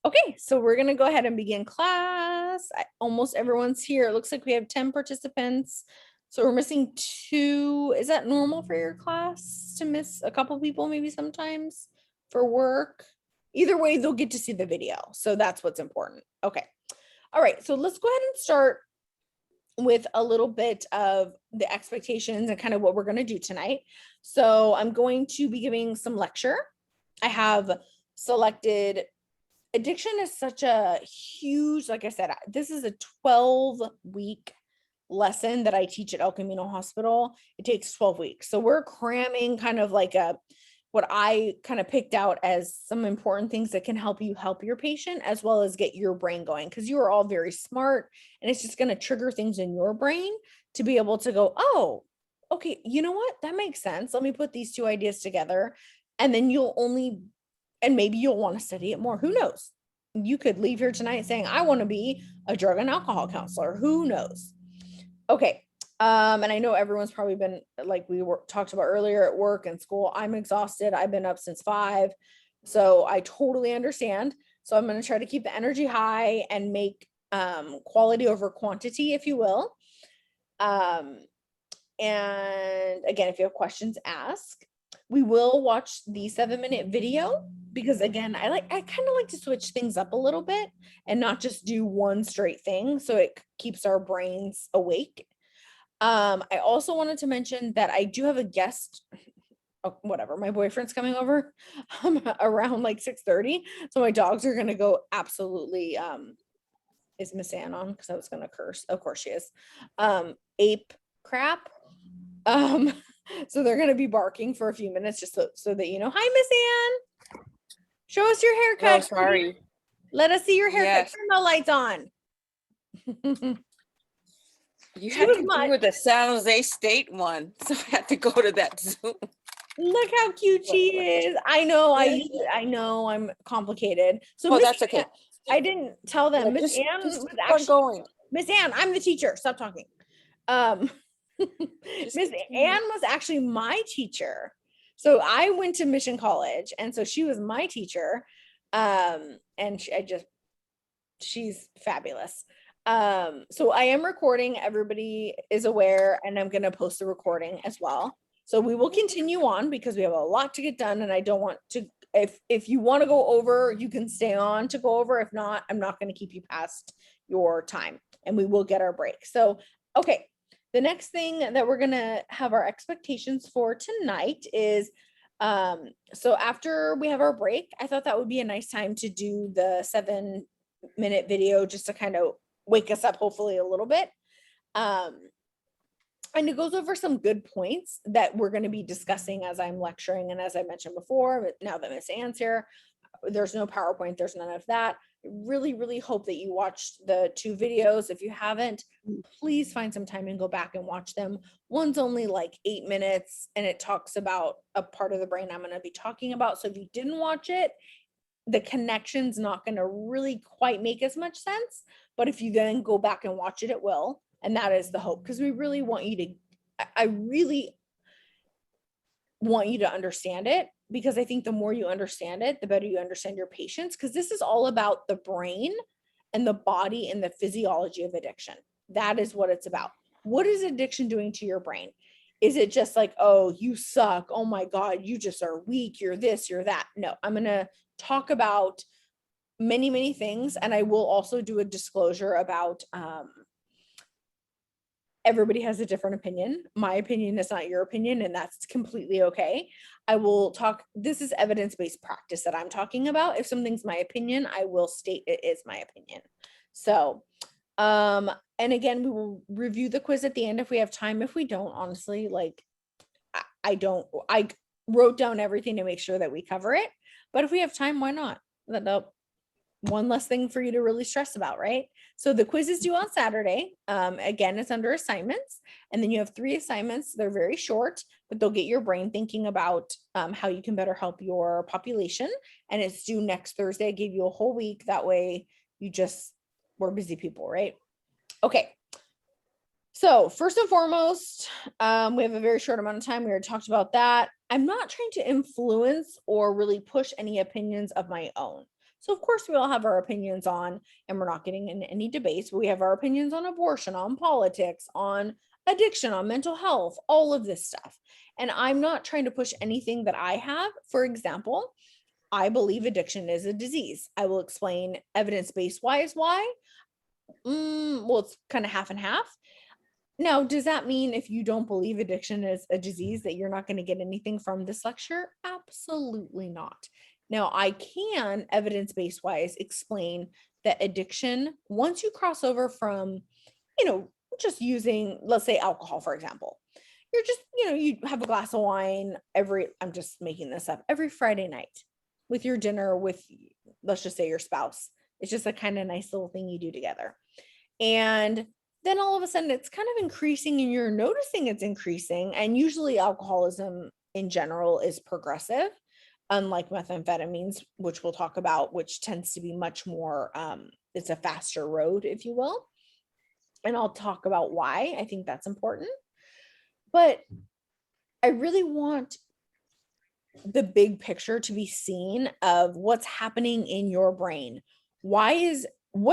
Okay, so we're gonna go ahead and begin class. Almost everyone's here. It looks like we have 10 participants. So we're missing 2. Is that normal for your class to miss a couple people maybe sometimes for work? Either way, they'll get to see the video. So that's what's important. Okay. All right, so let's go ahead and start with a little bit of the expectations and kind of what we're going to do tonight. So I'm going to be giving some lecture. I have selected addiction is such a huge, like I said, this is a 12-week lesson that I teach at El Camino Hospital. It takes 12 weeks. So we're cramming kind of like what I kind of picked out as some important things that can help you help your patient as well as get your brain going, because you are all very smart and it's just going to trigger things in your brain to be able to go, oh, okay, you know what? That makes sense. Let me put these 2 ideas together. And then and maybe you'll want to study it more. Who knows? You could leave here tonight saying, I want to be a drug and alcohol counselor. Who knows? Okay. And I know everyone's probably been, like we talked about earlier, at work and school. I'm exhausted. I've been up since 5. So I totally understand. So I'm going to try to keep the energy high and make quality over quantity, if you will. And again, if you have questions, ask. We will watch the 7-minute video because again, I kind of like to switch things up a little bit and not just do one straight thing. So it keeps our brains awake. I also wanted to mention that I do have a guest. Oh, whatever. My boyfriend's coming over around like 6:30. So my dogs are going to go absolutely, is Miss Ann on? Cause I was going to curse. Of course she is. Ape crap. So they're going to be barking for a few minutes just so that you know. Hi, Miss Ann. Show us your haircut. Oh, sorry. Let us see your haircut. Yes. Turn the lights on. You had to go with the San Jose State one, so I had to go to that Zoom. Look how cute she is. I know. I know. I'm complicated. So that's okay. I didn't tell them. Miss Ann was actually going. Miss Ann, I'm the teacher. Stop talking. Miss Ann was actually my teacher. So I went to Mission College, and so she was my teacher. And she's fabulous. So I am recording. Everybody is aware, and I'm going to post the recording as well. So we will continue on because we have a lot to get done, and I don't want to, if you want to go over, you can stay on to go over. If not, I'm not going to keep you past your time, and we will get our break. So, okay. The next thing that we're going to have our expectations for tonight is, so after we have our break, I thought that would be a nice time to do the 7-minute video just to kind of wake us up, hopefully a little bit. And it goes over some good points that we're going to be discussing as I'm lecturing. And as I mentioned before, now that Miss Ann's here, there's no PowerPoint, there's none of that. I really, really hope that you watched the 2 videos. If you haven't, please find some time and go back and watch them. One's only like 8 minutes and it talks about a part of the brain I'm going to be talking about. So if you didn't watch it, the connection's not going to really quite make as much sense. But if you then go back and watch it, it will. And that is the hope, because we really want you to, I really want you to understand it, because I think the more you understand it, the better you understand your patients, because this is all about the brain and the body and the physiology of addiction. That is what it's about. What is addiction doing to your brain? Is it just like, oh, you suck, oh my God, you just are weak, you're this, you're that? No, I'm going to talk about many, many things. And I will also do a disclosure about, everybody has a different opinion. My opinion is not your opinion, and that's completely okay. I will talk, this is evidence-based practice that I'm talking about. If something's my opinion, I will state it is my opinion. So, and again, we will review the quiz at the end if we have time. If we don't, honestly, like, I wrote down everything to make sure that we cover it. But if we have time, why not? One less thing for you to really stress about, right? So the quiz is due on Saturday. Again, it's under assignments. And then you have 3 assignments. They're very short, but they'll get your brain thinking about how you can better help your population. And it's due next Thursday. I gave you a whole week. That way we're busy people, right? Okay. So first and foremost, we have a very short amount of time. We already talked about that. I'm not trying to influence or really push any opinions of my own. So of course we all have our opinions on, and we're not getting in any debates, but we have our opinions on abortion, on politics, on addiction, on mental health, all of this stuff. And I'm not trying to push anything that I have. For example, I believe addiction is a disease. I will explain evidence-based wise why. Well, it's kind of half and half. Now, does that mean if you don't believe addiction is a disease that you're not going to get anything from this lecture? Absolutely not. Now, I can evidence-based wise explain that addiction, once you cross over from, just using, let's say alcohol, for example, you're just, you have a glass of wine I'm just making this up, every Friday night with your dinner with, let's just say your spouse. It's just a kind of nice little thing you do together. And then all of a sudden it's kind of increasing and you're noticing it's increasing. And usually alcoholism in general is progressive, unlike methamphetamines, which we'll talk about, which tends to be much more, it's a faster road, if you will. And I'll talk about why I think that's important. But I really want the big picture to be seen of what's happening in your brain. What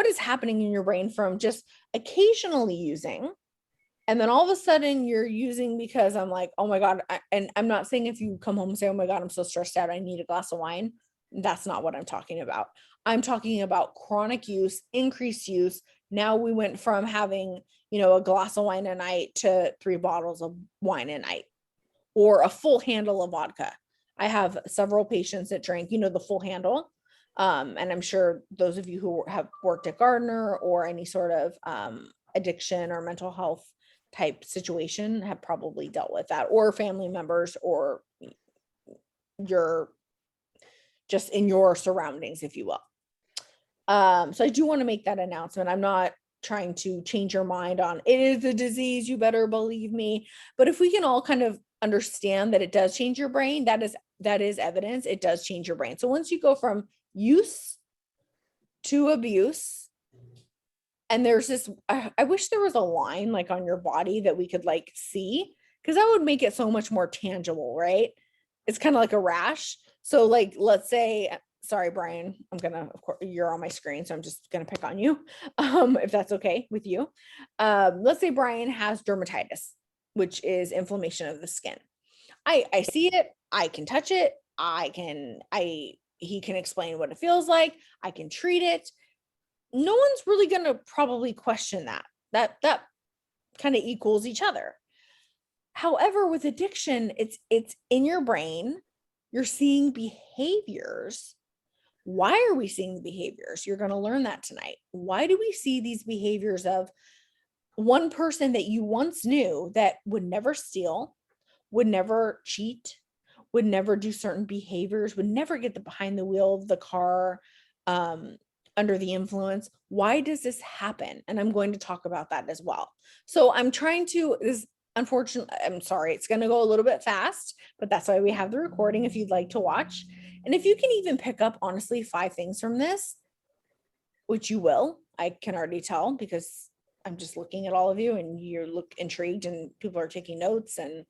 is happening in your brain from just occasionally using, and then all of a sudden you're using because I'm like, oh my God. And I'm not saying if you come home and say, oh my God, I'm so stressed out, I need a glass of wine. That's not what I'm talking about. I'm talking about chronic use, increased use. Now we went from having, a glass of wine a night to 3 bottles of wine a night, or a full handle of vodka. I have several patients that drink, the full handle. And I'm sure those of you who have worked at Gardner or any sort of addiction or mental health type situation have probably dealt with that, or family members, or you're just in your surroundings, if you will. So I do want to make that announcement. I'm not trying to change your mind on it is a disease, you better believe me. But if we can all kind of understand that it does change your brain, that is evidence, it does change your brain. So once you go from use to abuse, and there's this, I wish there was a line like on your body that we could like see, because that would make it so much more tangible, right? It's kind of like a rash. So like, let's say, sorry, Brian, of course, you're on my screen, so I'm just gonna pick on you, if that's okay with you. Let's say Brian has dermatitis, which is inflammation of the skin. I see it, I can touch it, he can explain what it feels like, I can treat it. No one's really gonna probably question that. That kind of equals each other. However, with addiction, it's in your brain, you're seeing behaviors. Why are we seeing the behaviors? You're going to learn that tonight. Why do we see these behaviors of one person that you once knew that would never steal, would never cheat, would never do certain behaviors, would never get behind the wheel of the car under the influence? Why does this happen? And I'm going to talk about that as well. So I'm trying to, unfortunately, I'm sorry, it's going to go a little bit fast, but that's why we have the recording if you'd like to watch. And if you can even pick up, honestly, 5 things from this, which you will, I can already tell, because I'm just looking at all of you and you look intrigued and people are taking notes, and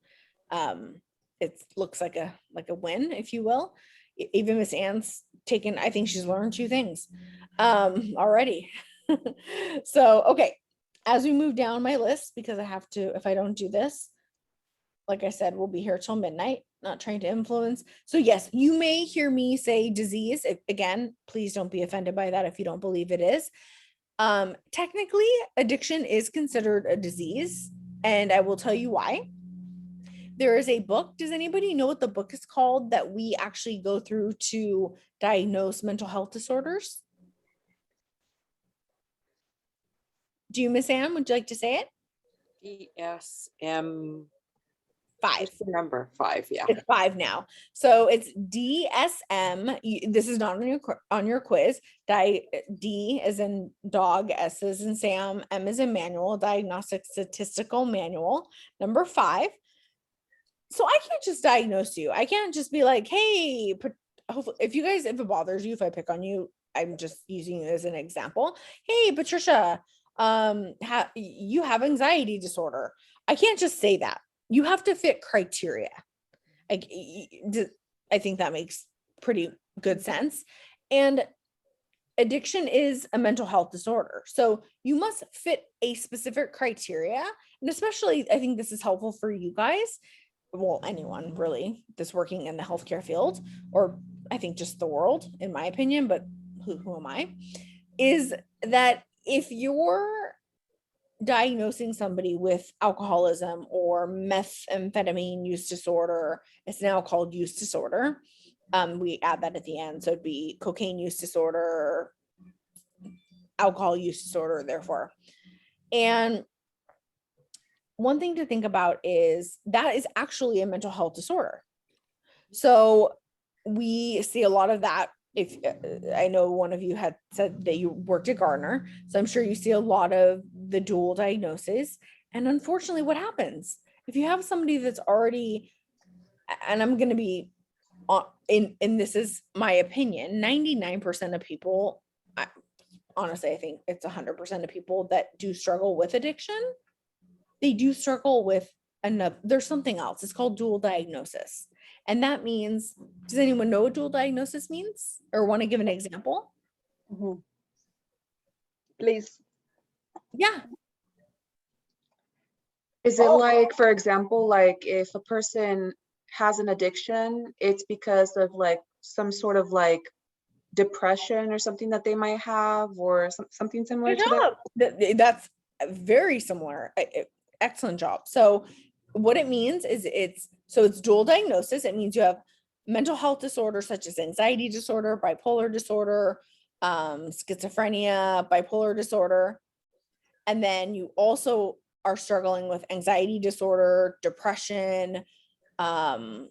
it looks like a win, if you will. Even Miss Ann's taken, I think she's learned 2 things already. So, okay, as we move down my list, because I have to, if I don't do this, like I said, we'll be here till midnight, not trying to influence. So yes, you may hear me say disease. Again, please don't be offended by that if you don't believe it is. Technically, addiction is considered a disease, and I will tell you why. There is a book. Does anybody know what the book is called that we actually go through to diagnose mental health disorders? Do you, Miss Ann? Would you like to say it? DSM 5. Number 5, yeah. It's 5 now. So it's DSM. This is not on your quiz. D as in dog, S as in Sam, M as in manual, diagnostic statistical manual, number 5. So I can't just diagnose you. I can't just be like, hey, if it bothers you, if I pick on you, I'm just using you as an example. Hey, Patricia, you have anxiety disorder. I can't just say that. You have to fit criteria. I think that makes pretty good sense. And addiction is a mental health disorder. So you must fit a specific criteria. And especially, I think this is helpful for you guys. Well, anyone really that's working in the healthcare field, or I think just the world, in my opinion, but who am I? Is that if you're diagnosing somebody with alcoholism or methamphetamine use disorder, it's now called use disorder. We add that at the end. So it'd be cocaine use disorder, alcohol use disorder, therefore. And one thing to think about is that is actually a mental health disorder. So we see a lot of that. If I know one of you had said that you worked at Gardner, so I'm sure you see a lot of the dual diagnosis. And unfortunately, what happens if you have somebody that's already, and I'm going to be in this is my opinion, 99% of people, honestly, I think it's 100% of people that do struggle with addiction, they do struggle with another, there's something else. It's called dual diagnosis. And that means, does anyone know what dual diagnosis means or want to give an example? Mm-hmm. Please. Yeah. Is it like, for example, like if a person has an addiction, it's because of like some sort of like depression or something that they might have, or something similar to that? That's very similar. Excellent job. So what it means is it's dual diagnosis. It means you have mental health disorders such as anxiety disorder, bipolar disorder, schizophrenia, bipolar disorder. And then you also are struggling with anxiety disorder, depression. Oh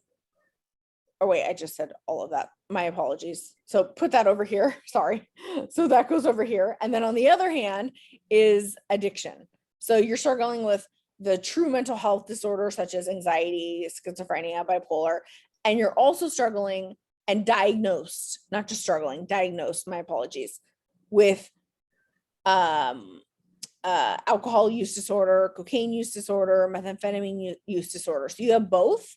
wait, I just said all of that. My apologies. So put that over here. Sorry. So that goes over here. And then on the other hand is addiction. So you're struggling with the true mental health disorders such as anxiety, schizophrenia, bipolar, and you're also struggling and diagnosed, not just struggling, diagnosed, my apologies, with alcohol use disorder, cocaine use disorder, methamphetamine use disorder. So you have both.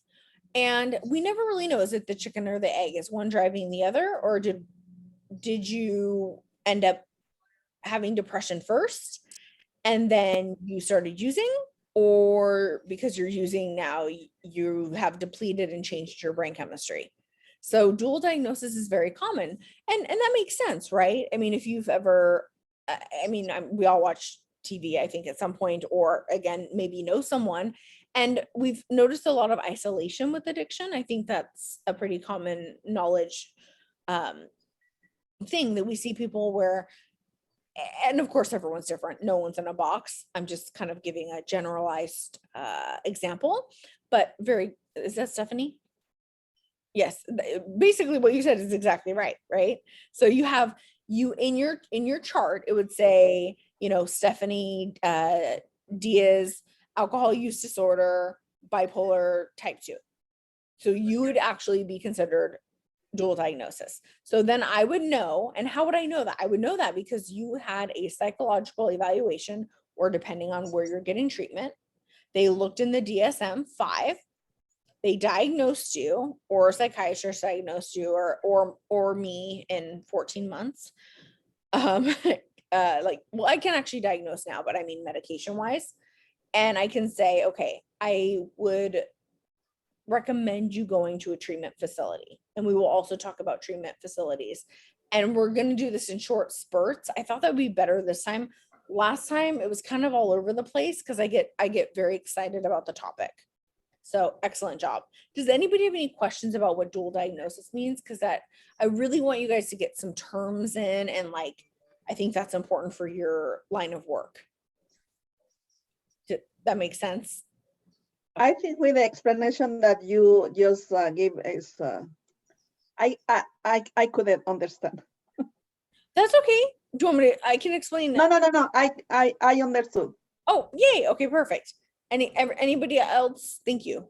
And we never really know, is it the chicken or the egg? Is one driving the other, or did you end up having depression first and then you started using, or because you're using now, you have depleted and changed your brain chemistry? So dual diagnosis is very common, and that makes sense, right? I mean, if you've ever, we all watch TV, I think at some point, or again, maybe know someone. And we've noticed a lot of isolation with addiction. I think that's a pretty common knowledge thing that we see people where, and of course, everyone's different. No one's in a box. I'm just kind of giving a generalized example, but is that Stephanie? Yes, basically what you said is exactly right, right? So you have in your chart, it would say, Stephanie Diaz, alcohol use disorder, bipolar type 2. So you would actually be considered dual diagnosis. So then I would know, and how would I know that? I would know that because you had a psychological evaluation, or depending on where you're getting treatment, they looked in the DSM-5, they diagnosed you, or a psychiatrist diagnosed you, or me in 14 months. I can actually diagnose now, but I mean medication wise. And I can say, okay, I would recommend you going to a treatment facility. And we will also talk about treatment facilities. And we're going to do this in short spurts. I thought that would be better this time. Last time it was kind of all over the place because I get very excited about the topic. So excellent job. Does anybody have any questions about what dual diagnosis means? Because I really want you guys to get some terms in, and I think that's important for your line of work. That makes sense? I think with the explanation that you just gave is, I couldn't understand. That's okay. Do you want me to, I can explain that. No. I understood. Oh, yay. Okay, perfect. Anybody else? Thank you.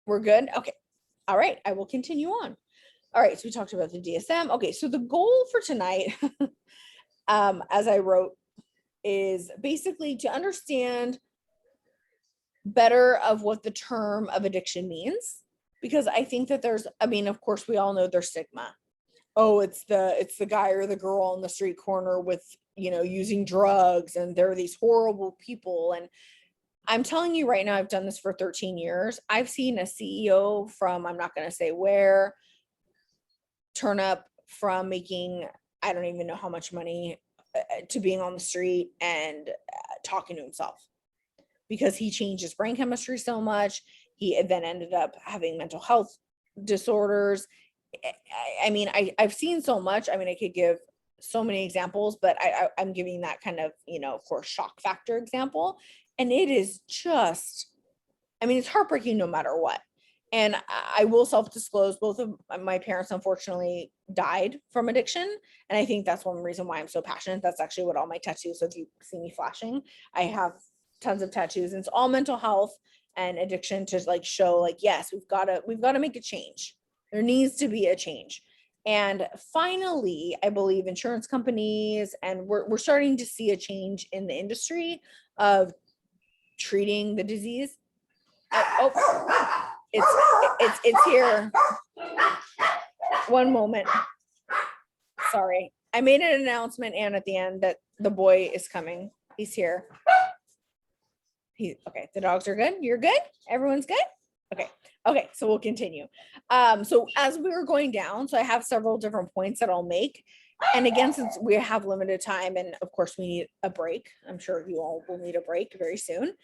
We're good? Okay. All right. I will continue on. All right. So we talked about the DSM. Okay. So the goal for tonight, as I wrote is basically to understand better of what the term of addiction means, because I think that there's, I mean, of course, we all know there's stigma. Oh, it's the guy or the girl on the street corner with, using drugs, and they're these horrible people. And I'm telling you right now, I've done this for 13 years. I've seen a CEO from, I'm not going to say where, turn up from making, I don't even know how much money, to being on the street and talking to himself, because he changed his brain chemistry so much. He then ended up having mental health disorders. I mean, I've seen so much. I mean, I could give so many examples, but I'm giving that kind of, of course, shock factor example. And it is just, I mean, it's heartbreaking no matter what. And I will self-disclose, both of my parents unfortunately died from addiction. And I think that's one reason why I'm so passionate. That's actually what all my tattoos, so if you see me flashing, I have tons of tattoos, and it's all mental health and addiction, to like show like, yes, we've got to make a change. There needs to be a change. And finally, I believe insurance companies, and we're starting to see a change in the industry of treating the disease. It's here. One moment. Sorry. I made an announcement, and at the end, that the boy is coming. He's here. Okay. The dogs are good. You're good. Everyone's good. Okay. So we'll continue. So as we were going down, so I have several different points that I'll make. And again, since we have limited time, and of course we need a break, I'm sure you all will need a break very soon.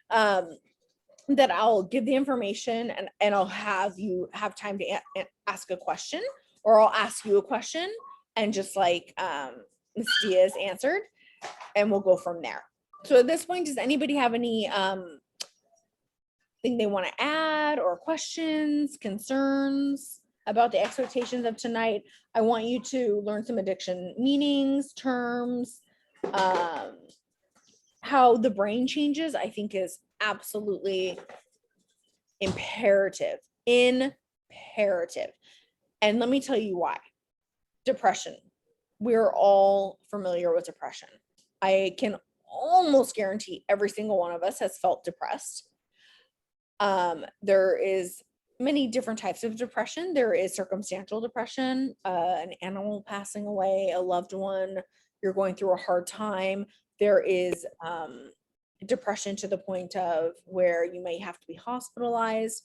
That I'll give the information, and I'll have you have time to ask a question, or I'll ask you a question, and just like Ms. Diaz answered, and we'll go from there. So at this point, does anybody have any thing they want to add, or questions, concerns about the expectations of tonight? I want you to learn some addiction meanings, terms, how the brain changes, I think is absolutely imperative. And let me tell you why. Depression. We're all familiar with depression. I can almost guarantee every single one of us has felt depressed. There is many different types of depression. There is circumstantial depression, an animal passing away, a loved one, you're going through a hard time. There is depression to the point of where you may have to be hospitalized.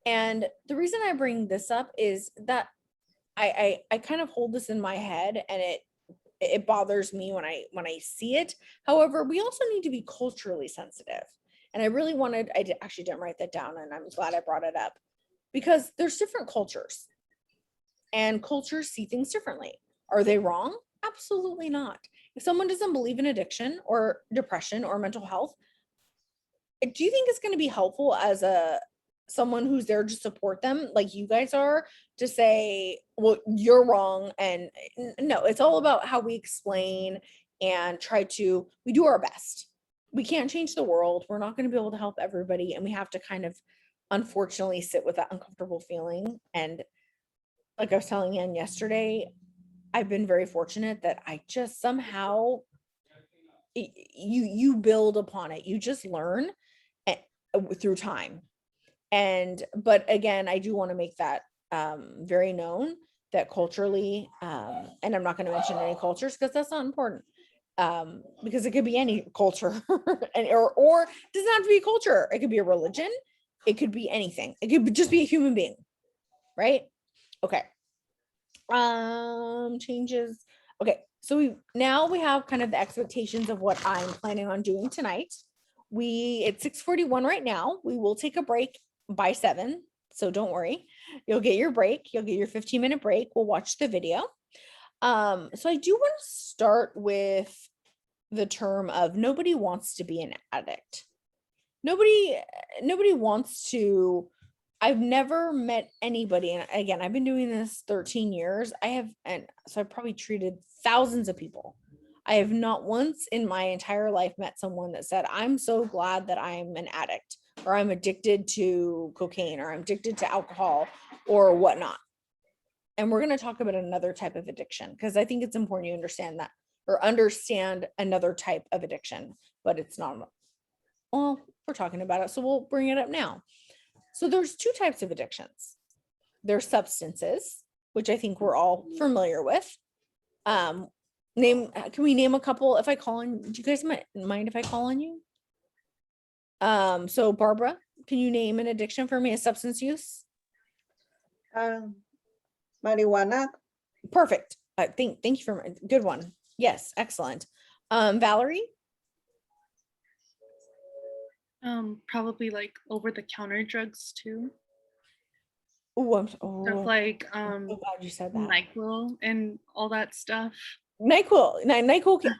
And the reason I bring this up is that I kind of hold this in my head, and it bothers me when I see it. However, we also need to be culturally sensitive. And I really wanted, actually didn't write that down, and I'm glad I brought it up, because there's different cultures, and cultures see things differently. Are they wrong? Absolutely not. If someone doesn't believe in addiction or depression or mental health, do you think it's going to be helpful as someone who's there to support them, like you guys are, to say, well, you're wrong? And no, it's all about how we explain and we do our best. We can't change the world. We're not going to be able to help everybody. And we have to kind of, unfortunately, sit with that uncomfortable feeling. And like I was telling Ann yesterday, I've been very fortunate that I just somehow, you build upon it. You just learn through time. But again, I do want to make that very known, that culturally, and I'm not going to mention any cultures because that's not important, because it could be any culture, or it doesn't have to be a culture. It could be a religion. It could be anything. It could just be a human being, right? Okay. Changes. Okay, so now we have kind of the expectations of what I'm planning on doing tonight. It's 6:41 right now. We will take a break by 7, so don't worry. You'll get your break. You'll get your 15-minute break. We'll watch the video. So I do want to start with the term of nobody wants to be an addict. Nobody wants to. I've never met anybody, and again, I've been doing this 13 years. So I've probably treated thousands of people. I have not once in my entire life met someone that said, I'm so glad that I'm an addict, or I'm addicted to cocaine, or I'm addicted to alcohol, or whatnot. And we're going to talk about another type of addiction, because I think it's important you understand that or understand another type of addiction, but it's not. Well, we're talking about it, so we'll bring it up now. So there's two types of addictions. There's substances, which I think we're all familiar with. Can we name a couple? If I call on, do you guys mind if I call on you? So Barbara, can you name an addiction for me, a substance use? Marijuana. Perfect. Thank you for good one. Yes, excellent. Valerie? Probably like over-the-counter drugs too. Oh, Stuff like I'm so glad you said that. NyQuil and all that stuff. NyQuil. NyQuil.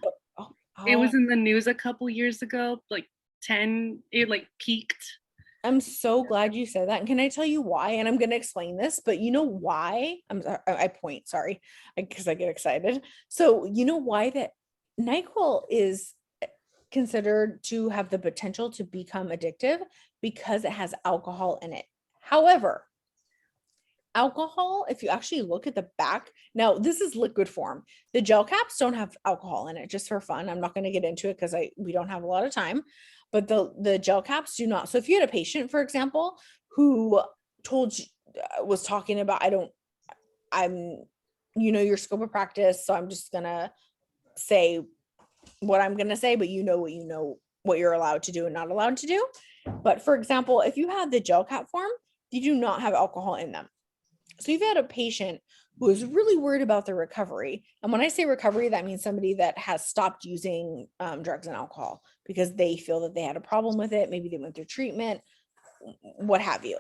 It was in the news a couple years ago, like it like peaked. I'm so glad you said that. And can I tell you why? And I'm going to explain this, but you know why? I point, sorry, because I get excited. So you know why that NyQuil is considered to have the potential to become addictive because it has alcohol in it. However, alcohol, if you actually look at the back, now this is liquid form. The gel caps don't have alcohol in it, just for fun. I'm not going to get into it because we don't have a lot of time, but the gel caps do not. So if you had a patient, for example, who was talking about, your scope of practice, so I'm just going to say what I'm going to say, but what you're allowed to do and not allowed to do. But for example, if you have the gel cap form, you do not have alcohol in them. So you've had a patient who is really worried about their recovery. And when I say recovery, that means somebody that has stopped using drugs and alcohol because they feel that they had a problem with it. Maybe they went through treatment, what have you.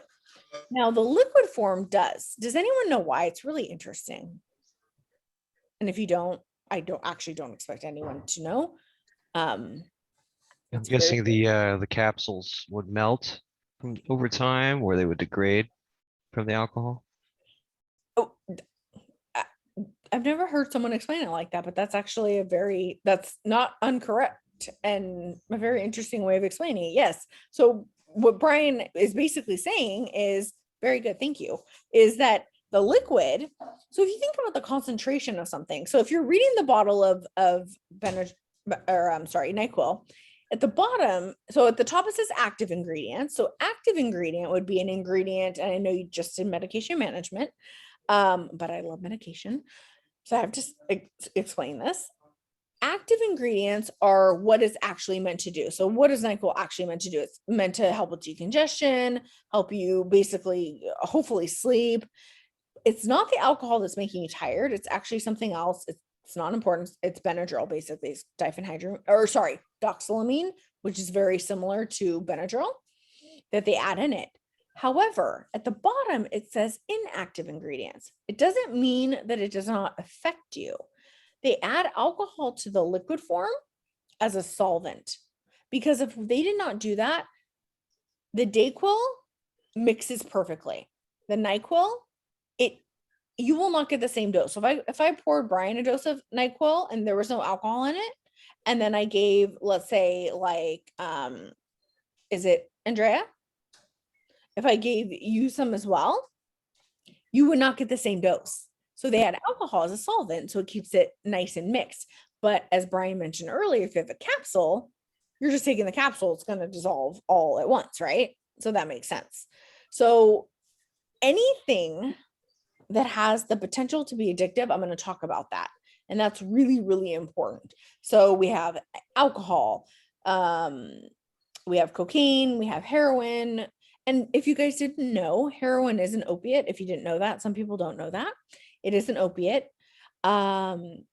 Now the liquid form does anyone know why? It's really interesting. And if you don't, I don't expect anyone to know. I'm guessing the capsules would melt over time, or they would degrade from the alcohol. I've never heard someone explain it like that, but that's actually that's not incorrect and a very interesting way of explaining it. Yes. So what Brian is basically saying is very good. Thank you. Is that the liquid? So if you think about the concentration of something, so if you're reading the bottle of NyQuil, at the bottom, so at the top it says active ingredient. So active ingredient would be an ingredient, and I know you just did medication management, but I love medication. So I have to explain this. Active ingredients are what is actually meant to do. So what is NyQuil actually meant to do? It's meant to help with decongestion, help you basically, hopefully sleep. It's not the alcohol that's making you tired. It's actually something else. It's not important. It's Benadryl, basically. It's doxylamine, which is very similar to Benadryl that they add in it. However, at the bottom, it says inactive ingredients. It doesn't mean that it does not affect you. They add alcohol to the liquid form as a solvent, because if they did not do that, the Dayquil mixes perfectly. The NyQuil, you will not get the same dose. So if I poured Brian a dose of NyQuil and there was no alcohol in it, and then I gave, let's say, like, is it Andrea? If I gave you some as well, you would not get the same dose. So they add alcohol as a solvent, so it keeps it nice and mixed. But as Brian mentioned earlier, if you have a capsule, you're just taking the capsule, it's going to dissolve all at once, right? So that makes sense. So anything that has the potential to be addictive, I'm going to talk about that. And that's really, really important. So we have alcohol, we have cocaine, we have heroin. And if you guys didn't know, heroin is an opiate. If you didn't know that, some people don't know that. It is an opiate. Amphetamines,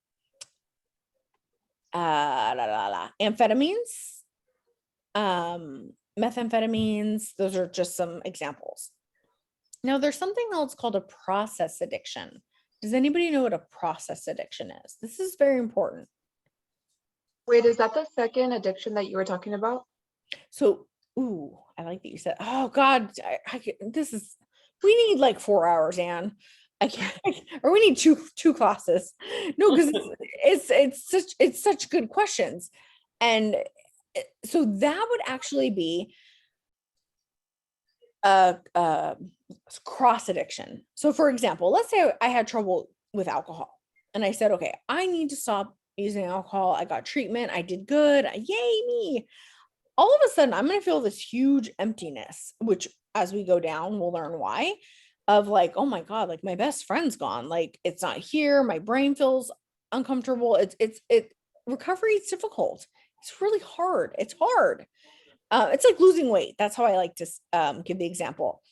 methamphetamines, those are just some examples. Now there's something else called a process addiction. Does anybody know what a process addiction is? This is very important. Wait, is that the second addiction that you were talking about? So, I like that you said, oh God, we need like 4 hours, Anne. I can't, or we need two classes. No, because it's such good questions. And so that would actually be a cross addiction. So for example, let's say I had trouble with alcohol and I said, okay, I need to stop using alcohol. I got treatment. I did good. Yay, me. All of a sudden, I'm going to feel this huge emptiness, which as we go down, we'll learn why, of like, oh my God, like my best friend's gone. Like it's not here. My brain feels uncomfortable. Recovery is difficult. It's really hard. It's hard. It's like losing weight. That's how I like to give the example,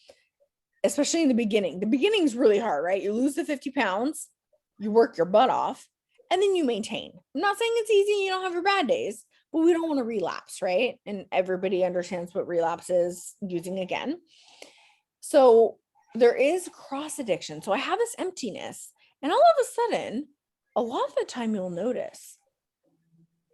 especially in the beginning. The beginning is really hard, right? You lose the 50 pounds, you work your butt off, and then you maintain. I'm not saying it's easy. You don't have your bad days, but we don't want to relapse, right? And everybody understands what relapse is, using again. So there is cross addiction. So I have this emptiness, and all of a sudden, a lot of the time you'll notice,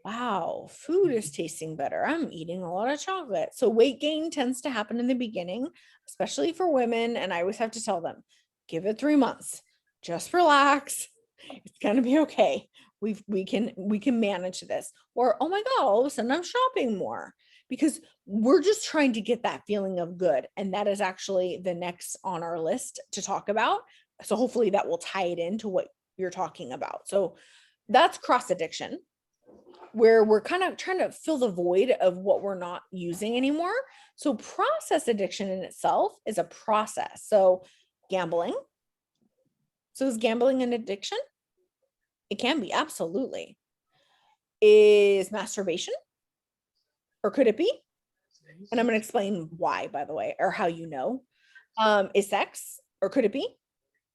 wow, food is tasting better. I'm eating a lot of chocolate. So weight gain tends to happen in the beginning, especially for women. And I always have to tell them, give it 3 months, just relax. It's going to be okay. We can manage this. Or, oh my God, all of a sudden I'm shopping more, because we're just trying to get that feeling of good. And that is actually the next on our list to talk about. So hopefully that will tie it into what you're talking about. So that's cross addiction, where we're kind of trying to fill the void of what we're not using anymore. So process addiction in itself is a process. So gambling. So is gambling an addiction? It can be, absolutely. Is masturbation? Or could it be? And I'm going to explain why, by the way, or how you know. Is sex? Or could it be?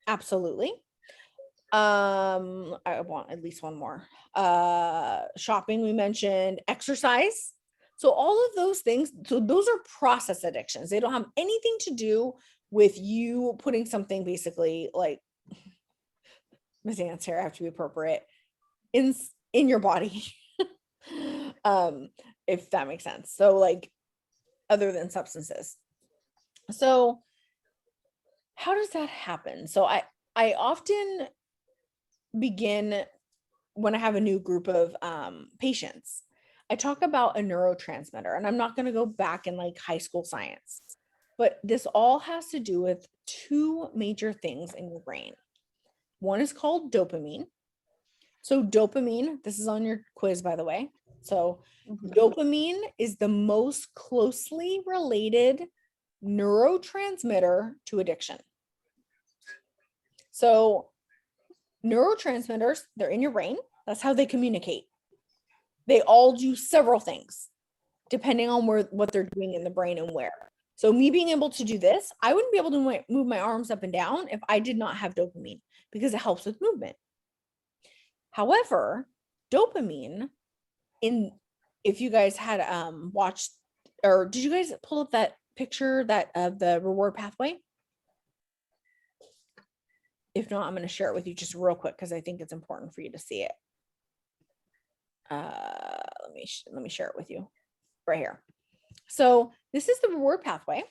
Absolutely. I want at least one more. Shopping, we mentioned. Exercise. So all of those things, so those are process addictions. They don't have anything to do with you putting something, basically, like Miss Ann's here, I have to be appropriate, in your body. If that makes sense. So like, other than substances. So how does that happen? So I often begin, when I have a new group of patients, I talk about a neurotransmitter, and I'm not going to go back in like high school science, but this all has to do with two major things in your brain. One is called dopamine. So dopamine, this is on your quiz, by the way. So dopamine is the most closely related neurotransmitter to addiction. So neurotransmitters, they're in your brain. That's how they communicate. They all do several things depending on what they're doing in the brain and where. So me being able to do this, I wouldn't be able to move my arms up and down if I did not have dopamine, because it helps with movement. However, dopamine, if you guys had watched, or did you guys pull up that picture of the reward pathway? If not, I'm going to share it with you just real quick, because I think it's important for you to see it. Let me share it with you right here. So this is the reward pathway.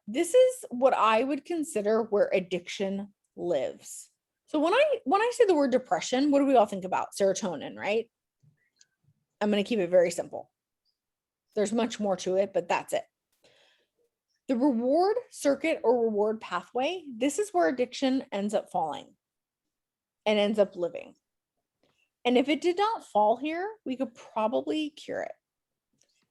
This is what I would consider where addiction lives. So when I say the word depression, what do we all think about? Serotonin, right? I'm going to keep it very simple. There's much more to it, but that's it. The reward circuit or reward pathway, this is where addiction ends up falling and ends up living. And if it did not fall here, we could probably cure it.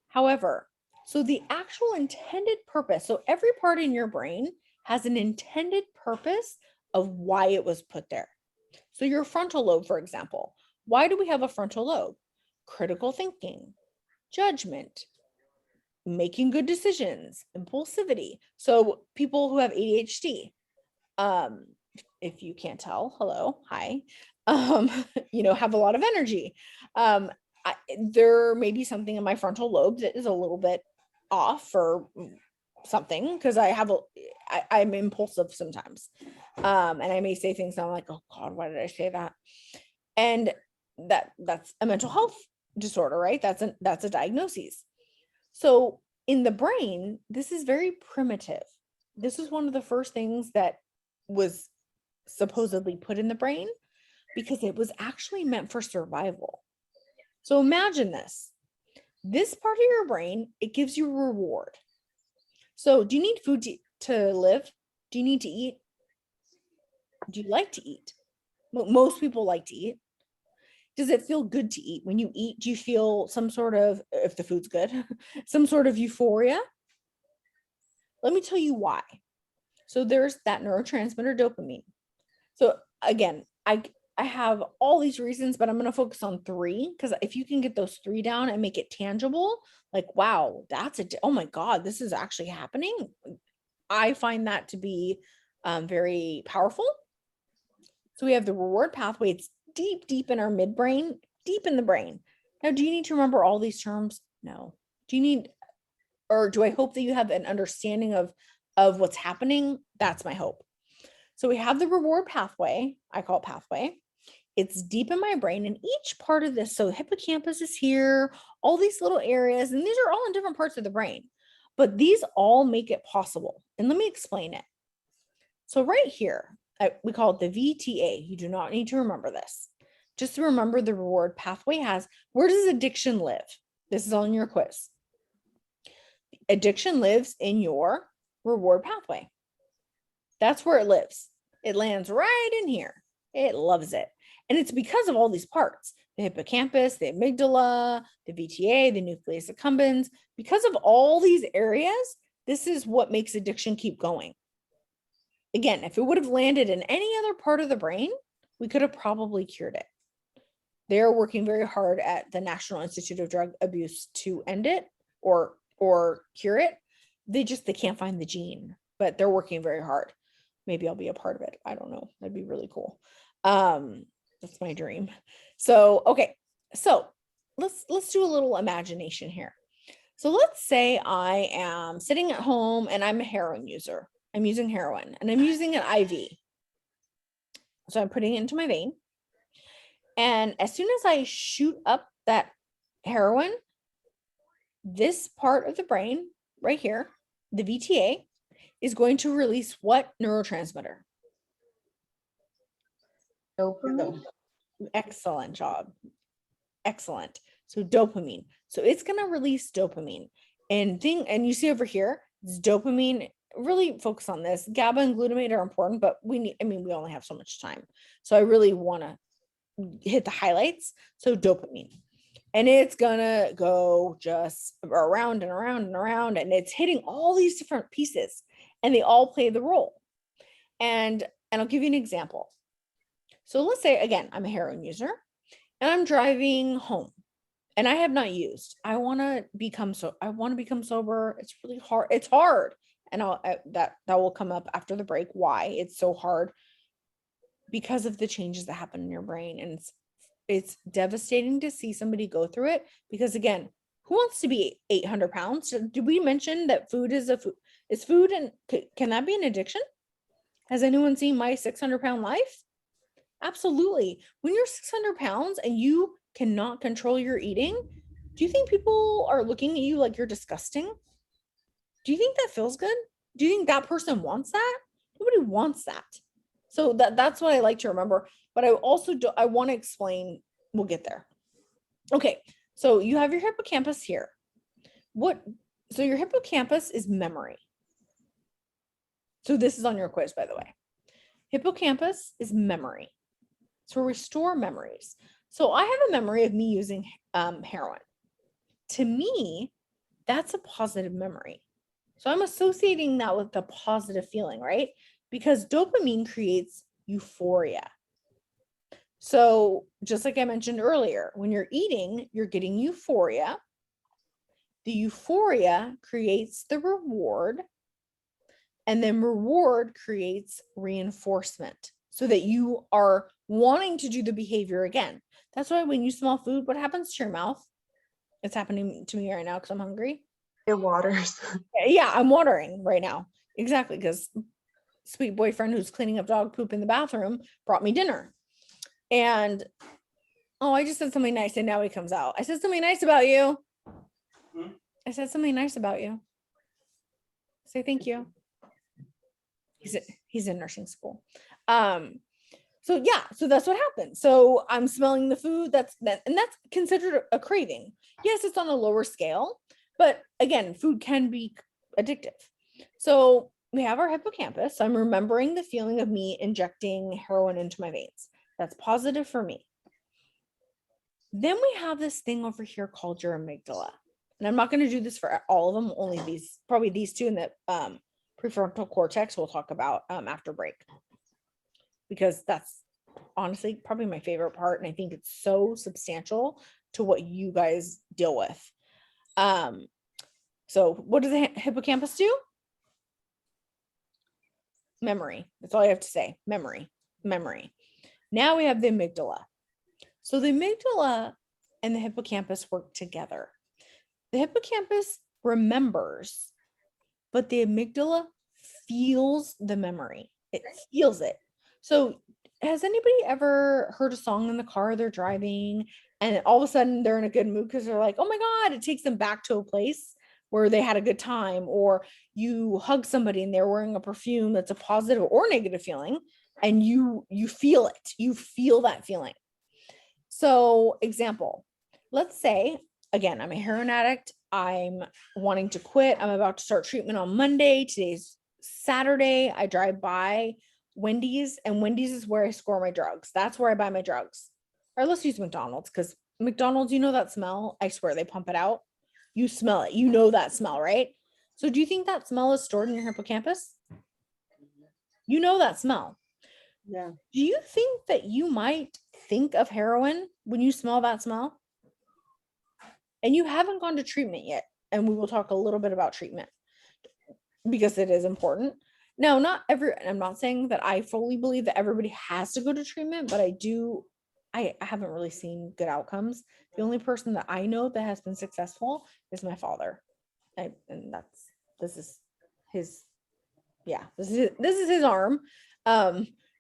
However, so the actual intended purpose, so every part in your brain has an intended purpose of why it was put there. So your frontal lobe, for example, why do we have a frontal lobe? Critical thinking, judgment, making good decisions, impulsivity. So people who have ADHD, if you can't tell, hello, hi, have a lot of energy. There may be something in my frontal lobe that is a little bit off or something, because I'm impulsive sometimes. And I may say things and I'm like, oh God, why did I say that? And that's a mental health disorder, right? That's a diagnosis. So in the brain, this is very primitive. This is one of the first things that was supposedly put in the brain, because it was actually meant for survival. So imagine this part of your brain, it gives you a reward. So do you need food to live? Do you need to eat? Do you like to eat? Most people like to eat. Does it feel good to eat? When you eat, do you feel some sort of, if the food's good, some sort of euphoria? Let me tell you why. So there's that neurotransmitter dopamine. So again, I have all these reasons, but I'm going to focus on 3, because if you can get those 3 down and make it tangible, like, wow, oh my God, this is actually happening. I find that to be very powerful. So we have the reward pathway. It's deep, deep in our midbrain, deep in the brain. Now, do you need to remember all these terms? No. Do you need, or do I hope that you have an understanding of what's happening? That's my hope. So we have the reward pathway. I call it pathway. It's deep in my brain, and each part of this, so hippocampus is here, all these little areas, and these are all in different parts of the brain, but these all make it possible. And let me explain it. So right here, we call it the VTA. You do not need to remember this. Just to remember the reward pathway has, where does addiction live? This is on your quiz. Addiction lives in your reward pathway. That's where it lives. It lands right in here. It loves it. And it's because of all these parts, the hippocampus, the amygdala, the VTA, the nucleus accumbens. Because of all these areas, this is what makes addiction keep going. Again, if it would have landed in any other part of the brain, we could have probably cured it. They're working very hard at the National Institute of Drug Abuse to end it or cure it. They can't find the gene, but they're working very hard. Maybe I'll be a part of it. I don't know. That'd be really cool. That's my dream. So, okay. So let's do a little imagination here. So let's say I am sitting at home and I'm a heroin user. I'm using heroin and I'm using an IV. So I'm putting it into my vein. And as soon as I shoot up that heroin, this part of the brain right here, the VTA, is going to release what neurotransmitter? Dopamine. Excellent job. Excellent. So dopamine. So it's going to release dopamine. And you see over here, it's dopamine. Really focus on this. GABA and glutamate are important, but we only have so much time. So I really want to hit the highlights. So dopamine. And it's gonna go just around and around and around, and it's hitting all these different pieces, and they all play the role. And I'll give you an example. So let's say, again, I'm a heroin user and I'm driving home and I have not used. I want to become sober. It's really hard. It's hard. And that will come up after the break. Why it's so hard? Because of the changes that happen in your brain. And it's devastating to see somebody go through it, because again, who wants to be 800 pounds? Did we mention that food is food, and can that be an addiction? Has anyone seen My 600-Pound Life? Absolutely. When you're 600 pounds and you cannot control your eating, do you think people are looking at you like you're disgusting? Do you think that feels good? Do you think that person wants that? Nobody wants that. So that's what I like to remember. But I also I want to explain, we'll get there. Okay, so you have your hippocampus here. So your hippocampus is memory. So this is on your quiz, by the way. Hippocampus is memory. So restore memories. So I have a memory of me using heroin. To me, that's a positive memory. So I'm associating that with the positive feeling, right? Because dopamine creates euphoria. So just like I mentioned earlier, when you're eating, you're getting euphoria. The euphoria creates the reward, and then reward creates reinforcement so that you are wanting to do the behavior again. That's why when you smell food, what happens to your mouth? It's happening to me right now because I'm hungry. It waters. Yeah, I'm watering right now. Exactly, because sweet boyfriend who's cleaning up dog poop in the bathroom brought me dinner. And I just said something nice and now he comes out. I said something nice about you. I said something nice about you. Say thank you. He's in nursing school. So that's what happened. So I'm smelling the food, and that's considered a craving. Yes, it's on a lower scale, but again, food can be addictive. So we have our hippocampus. So I'm remembering the feeling of me injecting heroin into my veins. That's positive for me. Then we have this thing over here called your amygdala. And I'm not going to do this for all of them, only these, probably these two in the prefrontal cortex we'll talk about after break. Because that's honestly probably my favorite part. And I think it's so substantial to what you guys deal with. So what does the hippocampus do? Memory. That's all I have to say. Memory. Now we have the amygdala. So the amygdala and the hippocampus work together. The hippocampus remembers, but the amygdala feels the memory. It feels it. So has anybody ever heard a song in the car they're driving and all of a sudden they're in a good mood because they're like, oh my God, it takes them back to a place where they had a good time, or you hug somebody and they're wearing a perfume that's a positive or negative feeling, and you feel it. You feel that feeling. So example, let's say, again, I'm a heroin addict. I'm wanting to quit. I'm about to start treatment on Monday. Today's Saturday. I drive by Wendy's, and Wendy's is where I score my drugs. That's where I buy my drugs. Or let's use McDonald's, because McDonald's, you know that smell? I swear they pump it out. You smell it. You know that smell, right? So do you think that smell is stored in your hippocampus? You know that smell. Yeah. Do you think that you might think of heroin when you smell that smell? And you haven't gone to treatment yet. And we will talk a little bit about treatment because it is important. Now, I'm not saying that I fully believe that everybody has to go to treatment, but I haven't really seen good outcomes. The only person that I know that has been successful is my father. This is his arm.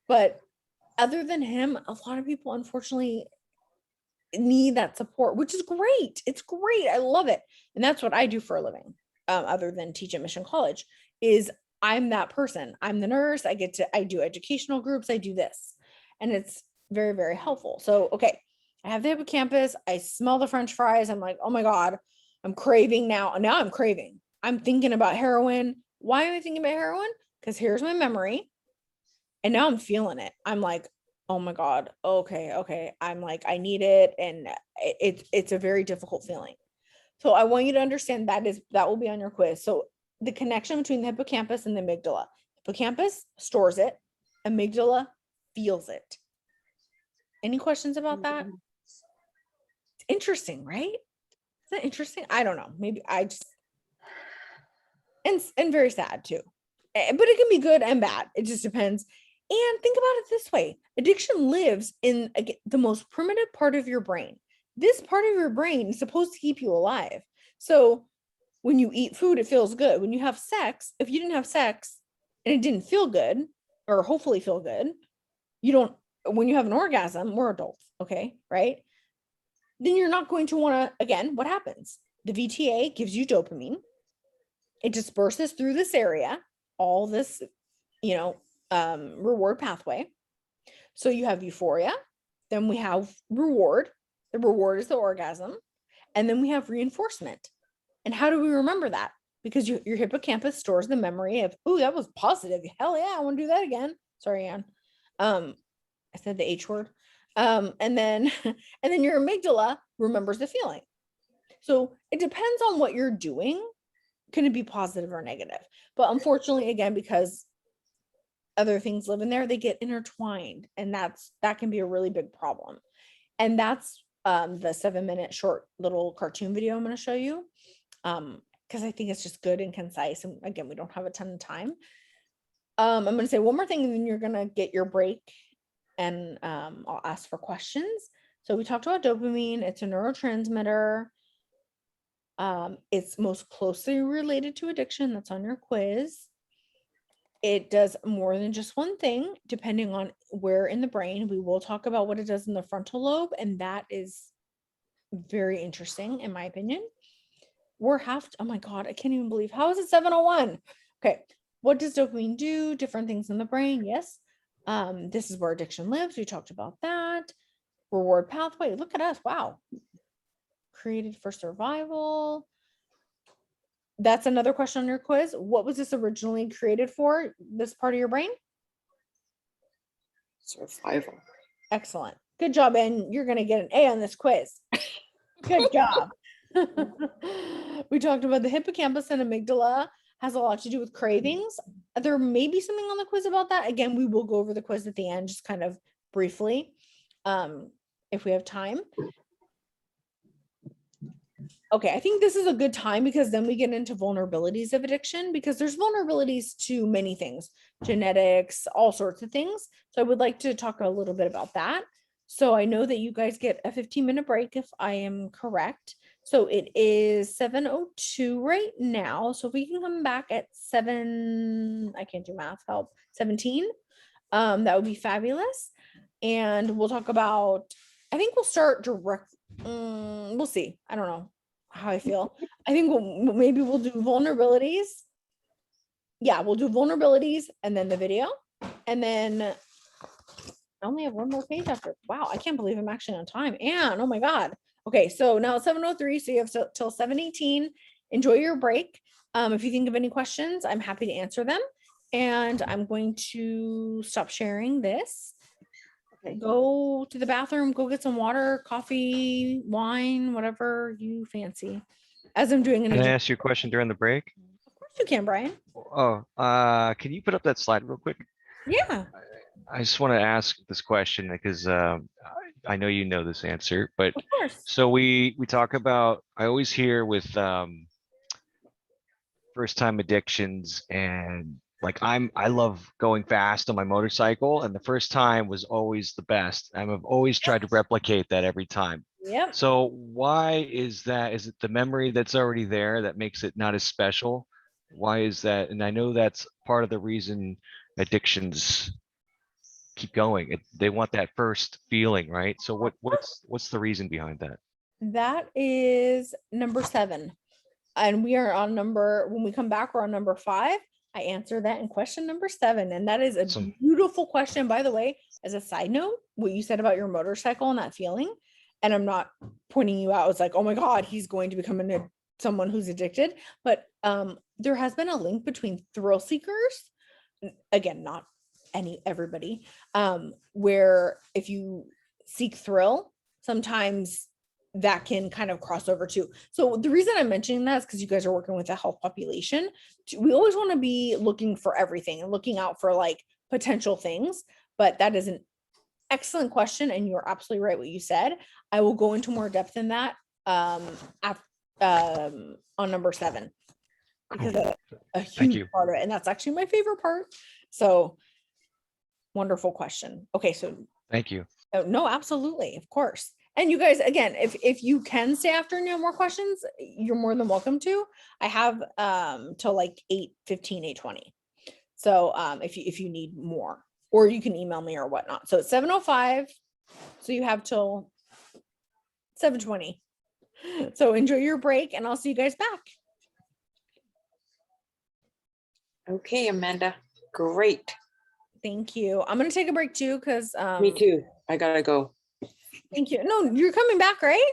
But other than him, a lot of people unfortunately need that support, which is great. It's great. I love it. And that's what I do for a living. Other than teach at Mission College, is I'm that person. I'm the nurse. I do educational groups. I do this. And it's very, very helpful. So, okay, I have the hippocampus. I smell the French fries. I'm like, oh my God, I'm craving now. Now I'm craving. I'm thinking about heroin. Why am I thinking about heroin? Because here's my memory. And now I'm feeling it. I'm like, oh my God. Okay. I'm like, I need it. And it's a very difficult feeling. So I want you to understand that will be on your quiz. So the connection between the hippocampus and the amygdala. Hippocampus stores it. Amygdala feels it. Any questions about that? It's interesting, right? Is that interesting? I don't know. Maybe I just and very sad too. But it can be good and bad. It just depends. And think about it this way. Addiction lives in the most primitive part of your brain. This part of your brain is supposed to keep you alive. So when you eat food, it feels good. When you have sex, if you didn't have sex and it didn't feel good, or hopefully feel good, when you have an orgasm, we're adults, okay, right? Then you're not going to want to, again, what happens? The VTA gives you dopamine. It disperses through this area, all this, reward pathway. So you have euphoria, then we have reward. The reward is the orgasm. And then we have reinforcement. And how do we remember that? Because your hippocampus stores the memory of, oh, that was positive. Hell yeah, I want to do that again. Sorry, Anne. I said the H word. And then your amygdala remembers the feeling. So it depends on what you're doing. Can it be positive or negative? But unfortunately, again, because other things live in there, they get intertwined, and that can be a really big problem. And that's the 7-minute short little cartoon video I'm going to show you, because I think it's just good and concise. And again, we don't have a ton of time. I'm going to say one more thing, and then you're going to get your break, and I'll ask for questions. So we talked about dopamine. It's a neurotransmitter. It's most closely related to addiction. That's on your quiz. It does more than just one thing, depending on where in the brain. We will talk about what it does in the frontal lobe, and that is very interesting, in my opinion. Oh my God, I can't even believe, how is it 7:01? Okay, what does dopamine do? Different things in the brain, yes. This is where addiction lives. We talked about that. Reward pathway, look at us, wow. Created for survival. That's another question on your quiz. What was this originally created for, this part of your brain? Survival. Excellent. Good job, and you're gonna get an A on this quiz. Good job. We talked about the hippocampus and amygdala has a lot to do with cravings. There may be something on the quiz about that. Again, we will go over the quiz at the end, just kind of briefly, if we have time. Okay, I think this is a good time because then we get into vulnerabilities of addiction, because there's vulnerabilities to many things, genetics, all sorts of things. So I would like to talk a little bit about that. So I know that you guys get a 15-minute break if I am correct. So it is 7:02 right now. So if we can come back at 7, I can't do math, help, 17, that would be fabulous. And we'll talk about, I think we'll start direct, we'll see. I don't know how I feel. I think maybe we'll do vulnerabilities. Yeah, we'll do vulnerabilities and then the video. And then I only have one more page after. Wow, I can't believe I'm actually on time. And oh my God. Okay, so now it's 7:03, so you have till 7:18. Enjoy your break. If you think of any questions, I'm happy to answer them. And I'm going to stop sharing this. Okay. Go to the bathroom, go get some water, coffee, wine, whatever you fancy. As I'm doing an Can I agenda. ask you a question during the break? Of course you can, Brian. Oh, can you put up that slide real quick? Yeah. I just want to ask this question because I know you know this answer, but Of course. so we talk about, I always hear with first time addictions, and like I love going fast on my motorcycle, and the first time was always the best. I've always tried to replicate that every time. Yep. So why is that? Is it the memory that's already there that makes it not as special? Why is that? And I know that's part of the reason addictions keep going. They want that first feeling, right? So what's the reason behind that? That is number 7. And we are on when we come back, we're on number 5. I answer that in question number 7. And that is a Awesome. beautiful question, by the way. As a side note, what you said about your motorcycle and that feeling, and I'm not pointing you out, it's like, oh my God, he's going to become someone who's addicted. But there has been a link between thrill seekers, again, not everybody, where if you seek thrill, sometimes that can kind of cross over too. So the reason I'm mentioning that is because you guys are working with a health population. We always want to be looking for everything and looking out for like potential things, but that is an excellent question. And you're absolutely right what you said. I will go into more depth in that on number 7, because Cool. a Thank huge you. part of it. And that's actually my favorite part. So wonderful question. Okay. So Thank you. no, absolutely. Of course. And you guys, again, if you can stay after and you have more questions, you're more than welcome to. I have till like 8:15, 8:20. So if you need more, or you can email me or whatnot. So it's 7:05. So you have till 7:20. So enjoy your break and I'll see you guys back. Okay, Amanda, great. Thank you. I'm gonna take a break too, because Me too. I gotta go. thank you. No, you're coming back, right?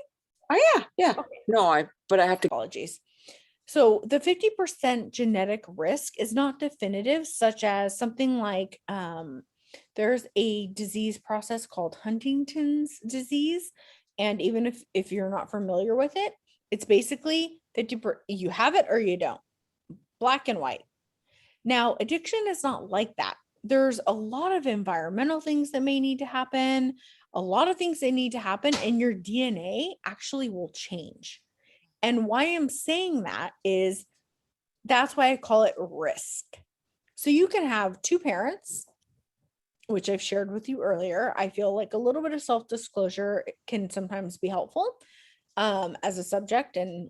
Oh, yeah. Okay. No, but I have to. Apologies. So the 50% genetic risk is not definitive, such as something like there's a disease process called Huntington's disease. And even if you're not familiar with it, it's basically 50%, you have it or you don't, black and white. Now, addiction is not like that. There's a lot of environmental things that may need to happen, a lot of things that need to happen, and your DNA actually will change. And why I'm saying that is that's why I call it risk. So you can have 2 parents, which I've shared with you earlier. I feel like a little bit of self-disclosure can sometimes be helpful as a subject, and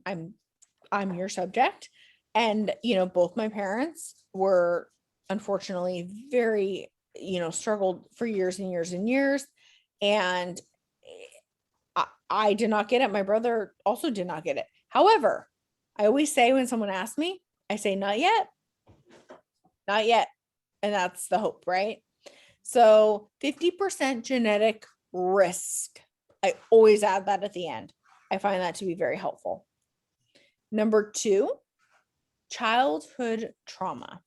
I'm your subject. And, both my parents were unfortunately very, struggled for years and years and years. And I did not get it. My brother also did not get it. However, I always say when someone asks me, I say, not yet, not yet. And that's the hope, right? So 50% genetic risk. I always add that at the end. I find that to be very helpful. Number 2, childhood trauma.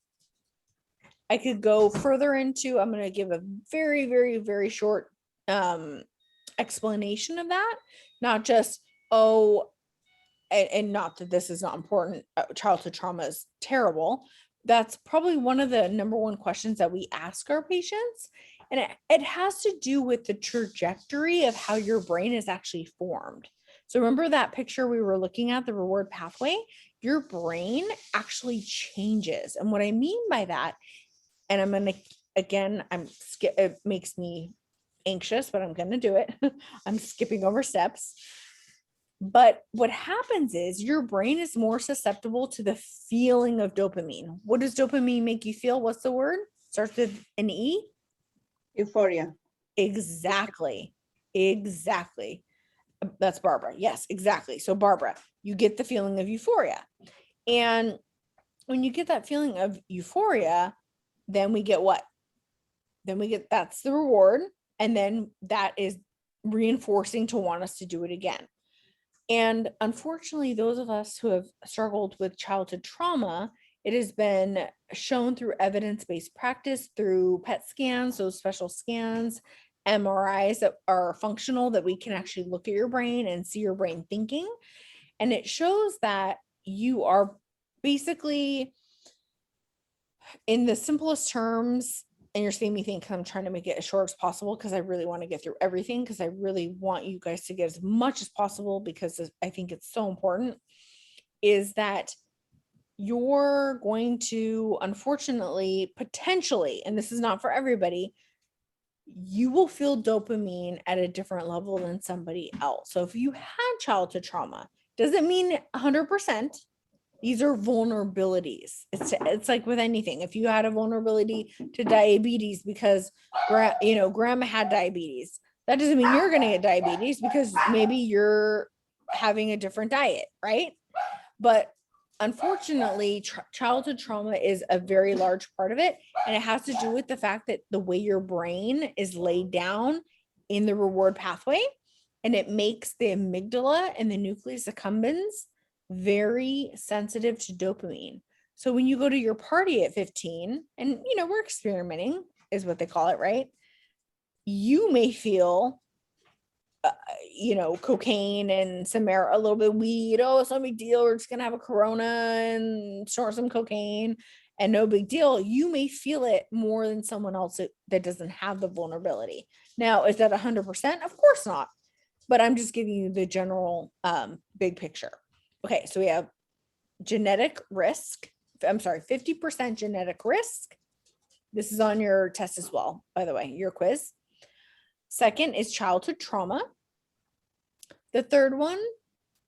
I could go further into, I'm going to give a very, very, very short explanation of that, not just, oh, and not that this is not important. Childhood trauma is terrible. That's probably one of the number one questions that we ask our patients. And it has to do with the trajectory of how your brain is actually formed. So remember that picture we were looking at, the reward pathway? Your brain actually changes. And what I mean by that, and I'm going to, again, it makes me anxious, but I'm going to do it. I'm skipping over steps. But what happens is your brain is more susceptible to the feeling of dopamine. What does dopamine make you feel? What's the word? Starts with an E? Euphoria. Exactly. Exactly. That's Barbara. Yes, exactly. So Barbara, you get the feeling of euphoria. And when you get that feeling of euphoria, then we get what? Then we get, that's the reward. And then that is reinforcing to want us to do it again. And unfortunately, those of us who have struggled with childhood trauma, it has been shown through evidence-based practice, through PET scans, those special scans, MRIs that are functional, that we can actually look at your brain and see your brain thinking. And it shows that you are basically, in the simplest terms, and you're seeing me think I'm trying to make it as short as possible because I really want to get through everything, because I really want you guys to get as much as possible, because I think it's so important, is that you're going to, unfortunately, potentially, and this is not for everybody, you will feel dopamine at a different level than somebody else. So if you had childhood trauma, doesn't mean 100%. These are vulnerabilities. It's like with anything. If you had a vulnerability to diabetes because grandma had diabetes, that doesn't mean you're going to get diabetes, because maybe you're having a different diet, right? But unfortunately, childhood trauma is a very large part of it. And it has to do with the fact that the way your brain is laid down in the reward pathway, and it makes the amygdala and the nucleus accumbens very sensitive to dopamine. So when you go to your party at 15, and we're experimenting is what they call it, right? You may feel cocaine and some a little bit of weed. Oh, it's no big deal. We're just gonna have a Corona and snort some cocaine and no big deal. You may feel it more than someone else that doesn't have the vulnerability. Now, is that 100%? Of course not. But I'm just giving you the general big picture. Okay, so we have genetic risk. I'm sorry, 50% genetic risk. This is on your test as well, by the way, your quiz. Second is childhood trauma. The third one,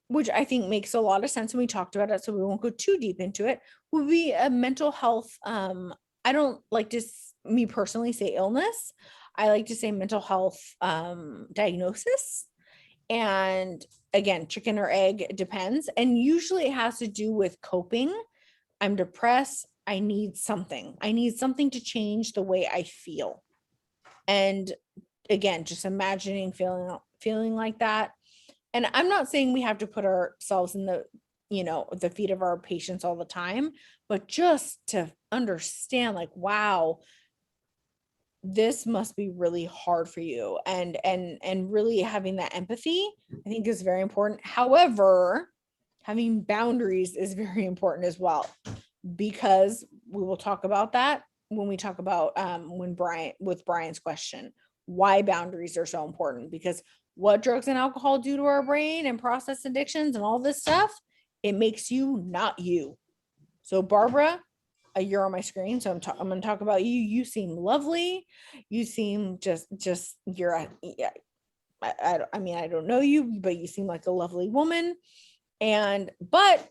which I think makes a lot of sense, and we talked about it, so we won't go too deep into it, would be a mental health. I don't like to, me personally, say illness. I like to say mental health diagnosis. And again, chicken or egg, it depends. And usually it has to do with coping. I'm depressed. I need something. I need something to change the way I feel. And again, just imagining feeling like that. And I'm not saying we have to put ourselves in the feet of our patients all the time, but just to understand, like, wow, this must be really hard for you, and really having that empathy, I think, is very important. However, having boundaries is very important as well, because we will talk about that when we talk about with Brian's question, why boundaries are so important, because what drugs and alcohol do to our brain and process addictions and all this stuff, it makes you not you. So Barbara, you're on my screen, so I'm going to talk about you. You seem lovely. You seem just you're I mean, I don't know you, but you seem like a lovely woman. But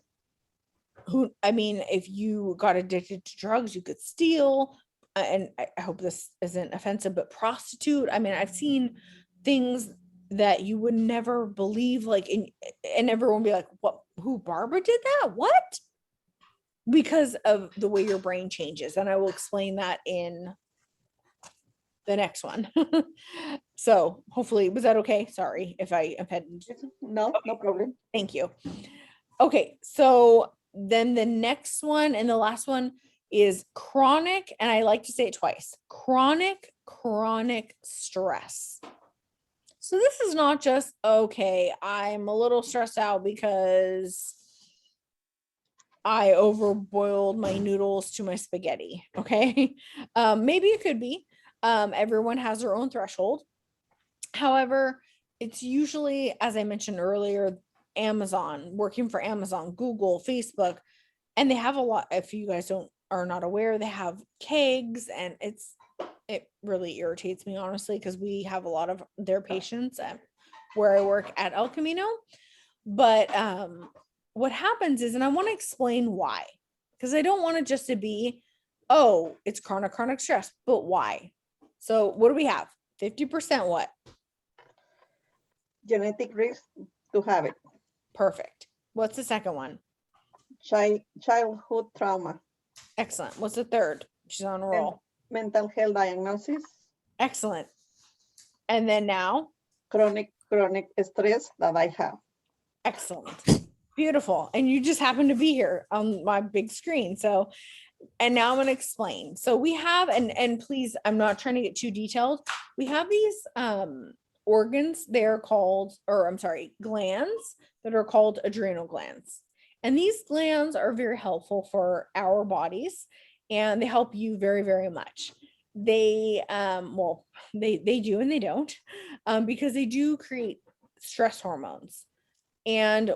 if you got addicted to drugs, you could steal. And I hope this isn't offensive, but prostitute. I mean, I've seen things that you would never believe, like, and everyone would be like, what, who, Barbara did that? What? Because of the way your brain changes. And I will explain that in the next one. So hopefully, was that okay? Sorry if I offended. No, no problem. Thank you. Okay, so then the next one and the last one is chronic, and I like to say it twice, chronic stress. So this is not just, okay, I'm a little stressed out because I overboiled my noodles to my spaghetti. Okay. Maybe it could be. Everyone has their own threshold. However, it's usually, as I mentioned earlier, Amazon, working for Amazon, Google, Facebook, and they have a lot. If you guys are not aware, they have kegs, and it really irritates me, honestly, because we have a lot of their patients at where I work at El Camino. But what happens is, and I want to explain why, because I don't want it just to be, oh, it's chronic stress, but why? So what do we have? 50% what? Genetic risk to have it. Perfect. What's the second one? Childhood trauma, Excellent. What's the third? She's on a roll. mental health diagnosis, Excellent. And then now, chronic stress that I have. excellent. Beautiful. And you just happen to be here on my big screen. So, and now I'm going to explain. So we have, and please, I'm not trying to get too detailed. We have these organs, they're called, or I'm sorry, glands that are called adrenal glands. And these glands are very helpful for our bodies, and they help you very, very much. They, well, they do and they don't, because they do create stress hormones. And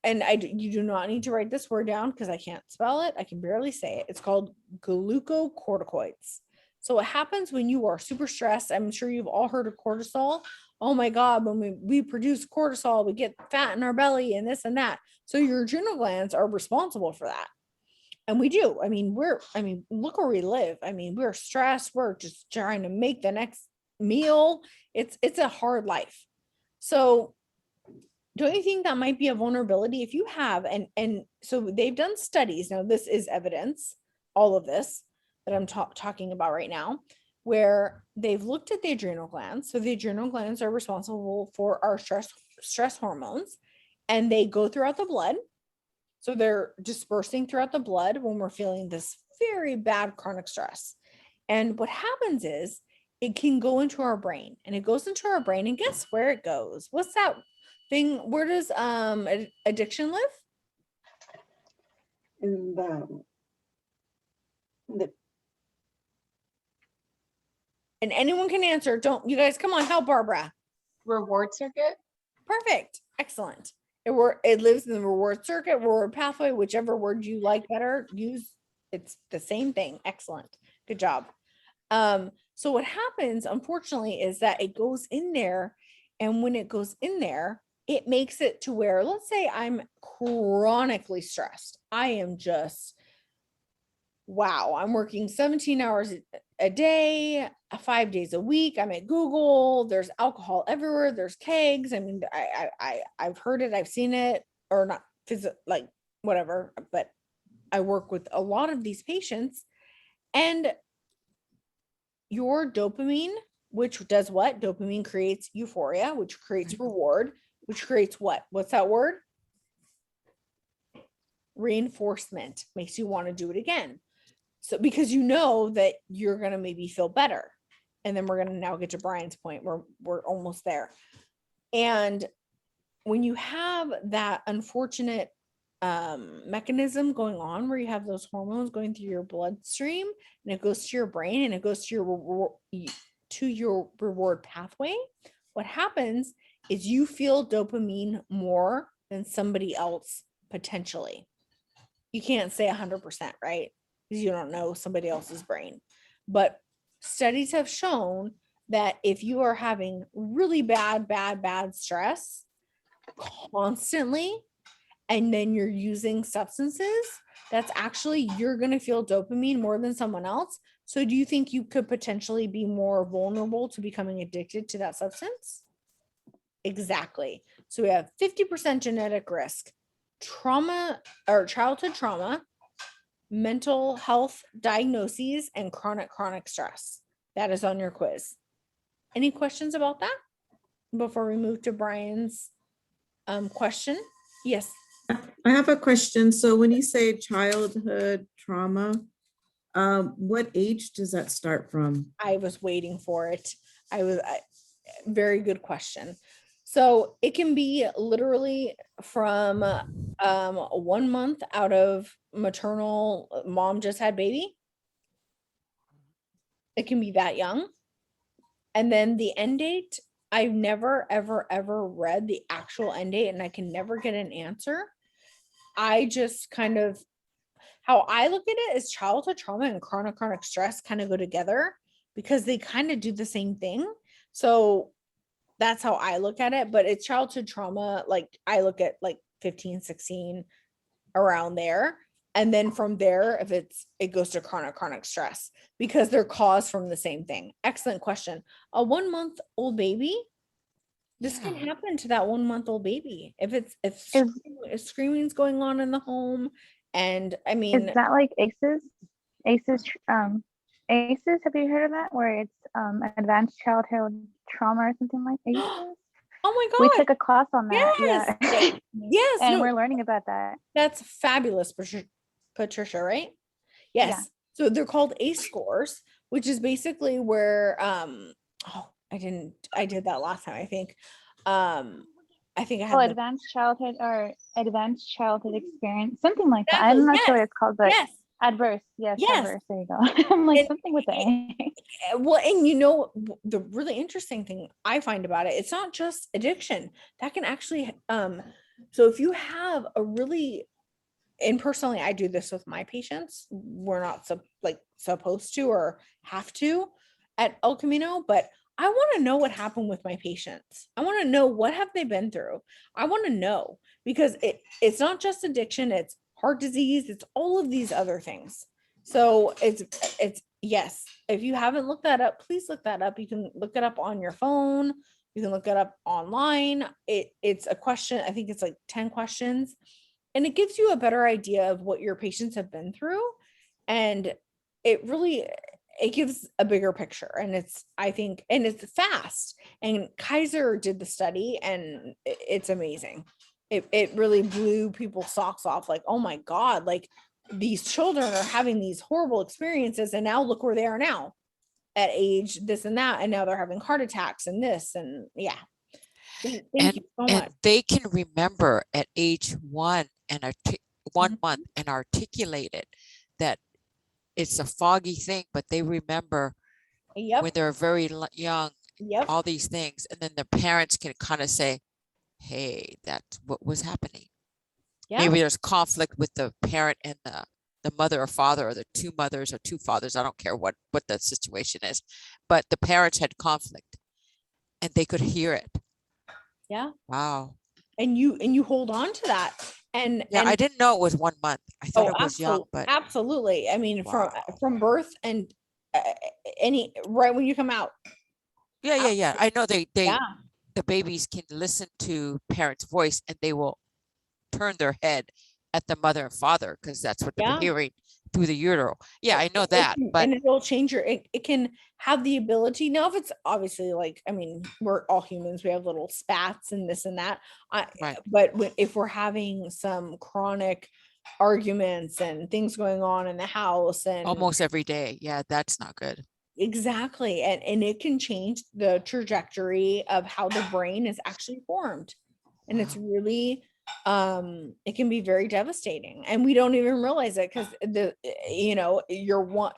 you do not need to write this word down because I can't spell it. I can barely say it. It's called glucocorticoids. So what happens when you are super stressed, I'm sure you've all heard of cortisol. Oh my God, when we produce cortisol, we get fat in our belly and this and that. So your adrenal glands are responsible for that. And we do. I mean, look where we live. I mean, we're stressed. We're just trying to make the next meal. It's a hard life. So don't you think that might be a vulnerability if you have, and so they've done studies. Now this is evidence, all of this that I'm talking about right now, where they've looked at the adrenal glands. So the adrenal glands are responsible for our stress hormones, and they go throughout the blood. So they're dispersing throughout the blood when we're feeling this very bad chronic stress. And what happens is it can go into our brain, and it goes into our brain, and guess where it goes? What's that thing? Where does addiction live? In the And anyone can answer. Don't you guys come on, help Barbara. Reward circuit? Perfect. Excellent. It lives in the reward circuit, reward pathway, whichever word you like better, use. It's the same thing. Excellent. Good job. So what happens, unfortunately, is that it goes in there, and when it goes in there, it makes it to where, let's say I'm chronically stressed. I am just, wow, I'm working 17 hours a day, 5 days a week. I'm at Google. There's alcohol everywhere. There's kegs. I mean, I've heard it. I've seen it, or not like whatever, but I work with a lot of these patients, and your dopamine, which does what? Dopamine creates euphoria, which creates reward, which creates what? What's that word? Reinforcement. Makes you want to do it again. So because you know that you're going to maybe feel better. And then we're going to now get to Brian's point. We're almost there. And when you have that unfortunate mechanism going on, where you have those hormones going through your bloodstream, and it goes to your brain, and it goes to your reward pathway, what happens is you feel dopamine more than somebody else potentially. You can't say 100%, right? Because you don't know somebody else's brain. But studies have shown that if you are having really bad stress constantly, and then you're using substances, that's actually, you're going to feel dopamine more than someone else. So do you think you could potentially be more vulnerable to becoming addicted to that substance? Exactly. So we have 50% genetic risk, trauma or childhood trauma, mental health diagnoses, and chronic stress. That is on your quiz. Any questions about that before we move to Brian's question? Yes. I have a question. So when you say childhood trauma, what age does that start from? I was waiting for it. very good question. So it can be literally from 1 month out of maternal, mom just had baby. It can be that young. And then the end date, I've never, ever, ever read the actual end date, and I can never get an answer. I just kind of, how I look at it is childhood trauma and chronic stress kind of go together because they kind of do the same thing. So that's how I look at it. But it's childhood trauma. Like I look at like 15, 16 around there. And then from there, if it goes to chronic stress because they're caused from the same thing. Excellent question. A 1-month-old baby, this can Yeah. happen to that 1-month-old baby if Is if screaming's going on in the home. And I is mean, that like ACEs? ACEs, have you heard of that? Where it's advanced childhood trauma or something like ACEs? oh my We God. took a class on that. Yes. Yeah. Yes. And No, we're learning about that. that's fabulous, Patricia, right? Yes. Yeah. So they're called ACE scores, which is basically where oh, I did that last time, I think. I think I Oh, had advanced childhood or advanced childhood experience, something like that. Exactly, I'm not sure what yes, it's called, but yes. adverse. Yes, Yes. adverse. There you go. I'm like And- something with the A. Well, and you know, the really interesting thing I find about it, it's not just addiction. That can actually, so if you have a really, and personally, I do this with my patients. We're not supposed to or have to at El Camino, but I want to know what happened with my patients. I want to know what have they been through. I want to know because it's not just addiction, it's heart disease, it's all of these other things. So it's yes, if you haven't looked that up, please look that up. You can look it up on your phone, you can look it up online. It's a question, I think it's like 10 questions, and it gives you a better idea of what your patients have been through. And it gives a bigger picture, and I think, and it's fast. And Kaiser did the study, and it's amazing. It really blew people's socks off. Like, oh my God, like these children are having these horrible experiences, and now look where they are now at age this and that, and now they're having heart attacks and this, and yeah. Thank you so much. And they can remember at age 1 and 1 Mhm. month and articulate it, that it's a foggy thing, but they remember Yep, when they're very young, yep, all these things. And then the parents can kind of say, hey, that's what was happening. yeah, Maybe there's conflict with the parent and the mother or father, or the two mothers or two fathers. I don't care what the situation is, but the parents had conflict and they could hear it. yeah. Wow. And you hold on to that. And Yeah, I didn't know it was 1 month. I thought it was young, but absolutely. I mean, Wow. from birth and right when you come out. yeah. I know the Yeah, babies can listen to parents' voice and they will turn their head at the mother and father because that's what they're Yeah. hearing through the utero. Yeah, I know that, but and it'll change it can have the ability. Now, if it's obviously like, I mean, we're all humans, we have little spats and this and that. Right. But if we're having some chronic arguments and things going on in the house and almost every day. Yeah, that's not good. exactly, and it can change the trajectory of how the brain is actually formed. And it's really it can be very devastating, and we don't even realize it because you're one,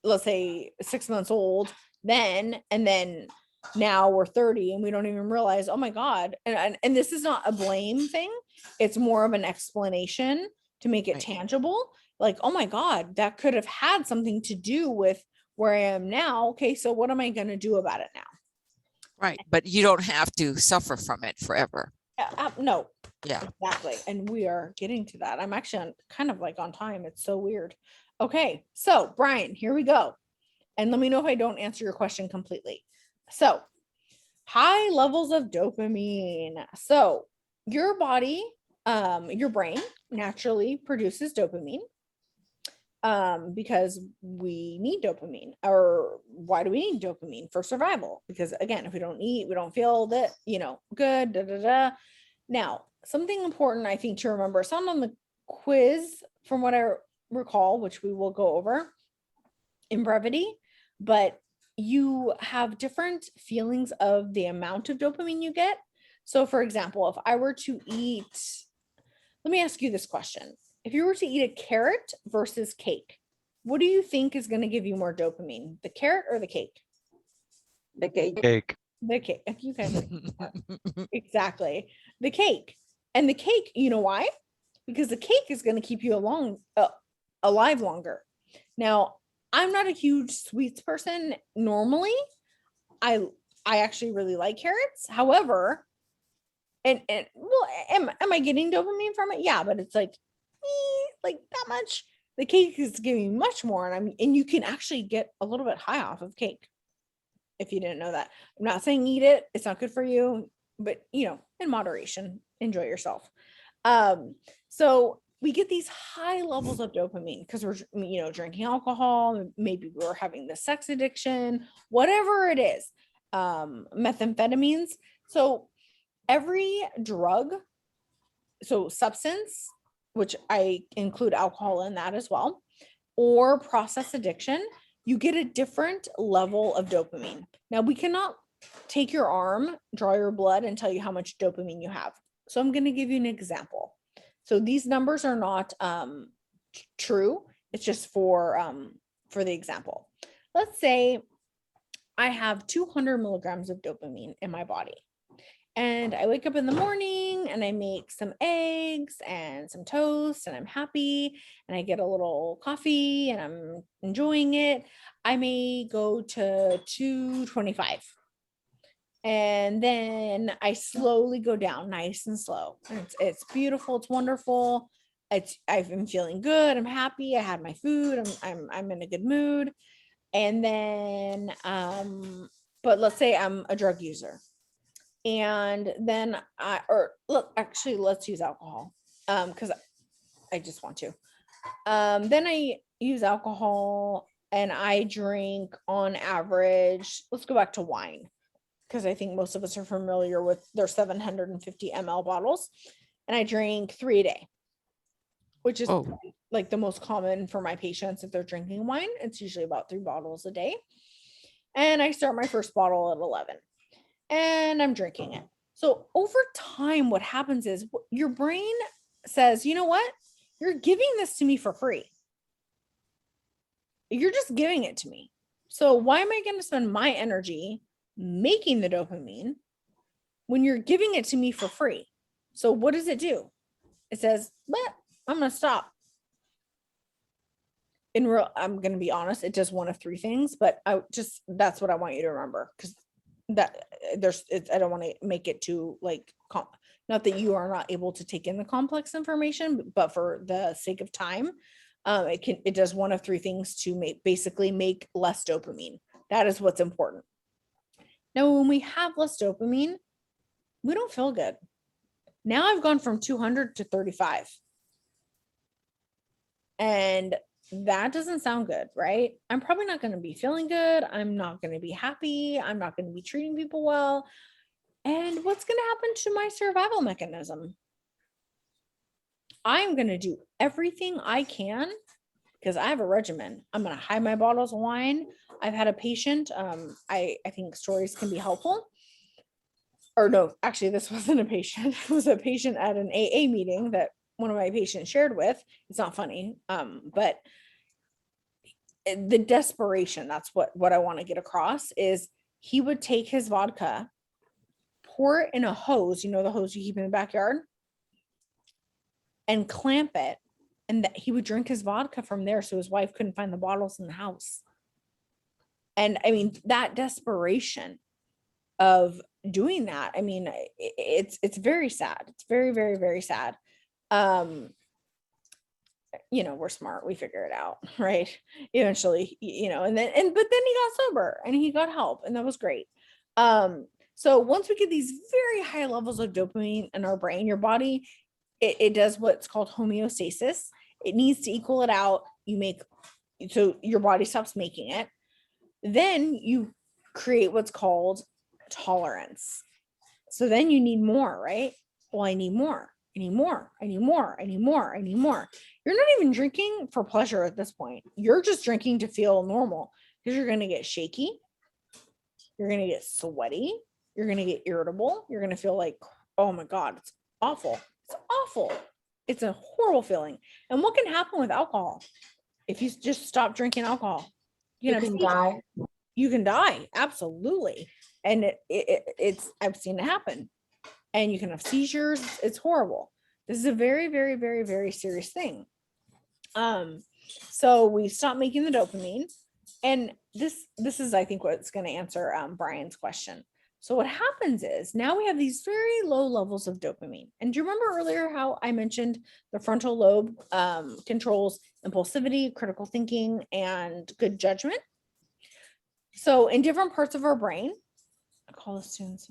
let's say 6 months old then, and then now we're 30 and we don't even realize, oh my God. And this is not a blame thing, it's more of an explanation to make it Right. tangible. Like, oh my God, that could have had something to do with where I am now. Okay, so what am I going to do about it now? Right. But you don't have to suffer from it forever. No, Yeah. exactly. And we are getting to that. I'm actually kind of like on time. It's so weird. Okay, so Brian, here we go. And let me know if I don't answer your question completely. So, high levels of dopamine. So, your body, your brain naturally produces dopamine because we need dopamine. Or why do we need dopamine? For survival. Because again, if we don't eat, we don't feel that, good. Now, something important I think to remember, it's not on the quiz from what I recall, which we will go over in brevity, but you have different feelings of the amount of dopamine you get. So for example, if I were to eat, let me ask you this question. If you were to eat a carrot versus cake, what do you think is going to give you more dopamine, the carrot or the cake? The cake. Cake. The cake. You guys are exactly the cake. And the cake, you know why? Because the cake is going to keep you alive longer. Now, I'm not a huge sweets person normally. I actually really like carrots. However, and well, am I getting dopamine from it? Yeah, but it's like that much. The cake is giving much more, and you can actually get a little bit high off of cake. If you didn't know that, I'm not saying eat it. It's not good for you, but in moderation, enjoy yourself. So we get these high levels of dopamine because we're, drinking alcohol. Maybe we're having the sex addiction, whatever it is, methamphetamines. So every drug, so substance, which I include alcohol in that as well, or process addiction, you get a different level of dopamine. Now, we cannot take your arm, draw your blood, and tell you how much dopamine you have. So I'm going to give you an example. So these numbers are not true. It's just for the example. Let's say I have 200 milligrams of dopamine in my body. And I wake up in the morning and I make some eggs and some toast and I'm happy and I get a little coffee and I'm enjoying it. I may go to 225. And then I slowly go down nice and slow. And it's beautiful. It's wonderful. I've been feeling good. I'm happy. I had my food. I'm in a good mood. And then, but let's say I'm a drug user. And then let's use alcohol. Because I just want to. Then I use alcohol and I drink on average, let's go back to wine, because I think most of us are familiar with their 750 ml bottles. And I drink 3 a day, which is like the most common for my patients. If they're drinking wine, it's usually about 3 bottles a day. And I start my first bottle at 11 and I'm drinking it. So over time, what happens is your brain says, you know what? You're giving this to me for free. You're just giving it to me. So why am I going to spend my energy making the dopamine when you're giving it to me for free? So what does it do? It says, I'm going to stop. I'm going to be honest, it does one of 3 things, but that's what I want you to remember, because I don't want to make it too not that you are not able to take in the complex information, but for the sake of time, it does one of 3 things to basically make less dopamine. That is what's important. Now, when we have less dopamine, we don't feel good. Now I've gone from 200 to 35. And that doesn't sound good, right? I'm probably not going to be feeling good. I'm not going to be happy. I'm not going to be treating people well. And what's going to happen to my survival mechanism? I'm going to do everything I can because I have a regimen. I'm going to hide my bottles of wine. I've had a patient. I think stories can be helpful. Or no, actually, this wasn't a patient. It was a patient at an AA meeting that one of my patients shared with. It's not funny, but the desperation, that's what I want to get across, is he would take his vodka, pour it in a hose, the hose you keep in the backyard, and clamp it, and that he would drink his vodka from there so his wife couldn't find the bottles in the house. And I mean, that desperation of doing that, I mean, it's very sad. It's very, very, very sad. We're smart, we figure it out, right? Eventually, but then he got sober and he got help, and that was great. So once we get these very high levels of dopamine in our brain, your body, it does what's called homeostasis. It needs to equal it out. So your body stops making it. Then you create what's called tolerance. So then you need more, right? Well, I need more. I need more. I need more. I need more. I need more. You're not even drinking for pleasure at this point. You're just drinking to feel normal, because you're going to get shaky. You're going to get sweaty. You're going to get irritable. You're going to feel like, oh my God, it's awful. It's awful. It's a horrible feeling. And what can happen with alcohol? If you just stop drinking alcohol, You have can seizures. die. You can die. Absolutely. And it's, I've seen it happen. And you can have seizures. It's horrible. This is a very, very, very, very serious thing. So we stop making the dopamine. And this is, I think, what's going to answer Brian's question. So what happens is now we have these very low levels of dopamine. And do you remember earlier how I mentioned the frontal lobe controls impulsivity, critical thinking, and good judgment? So in different parts of our brain, I call the students.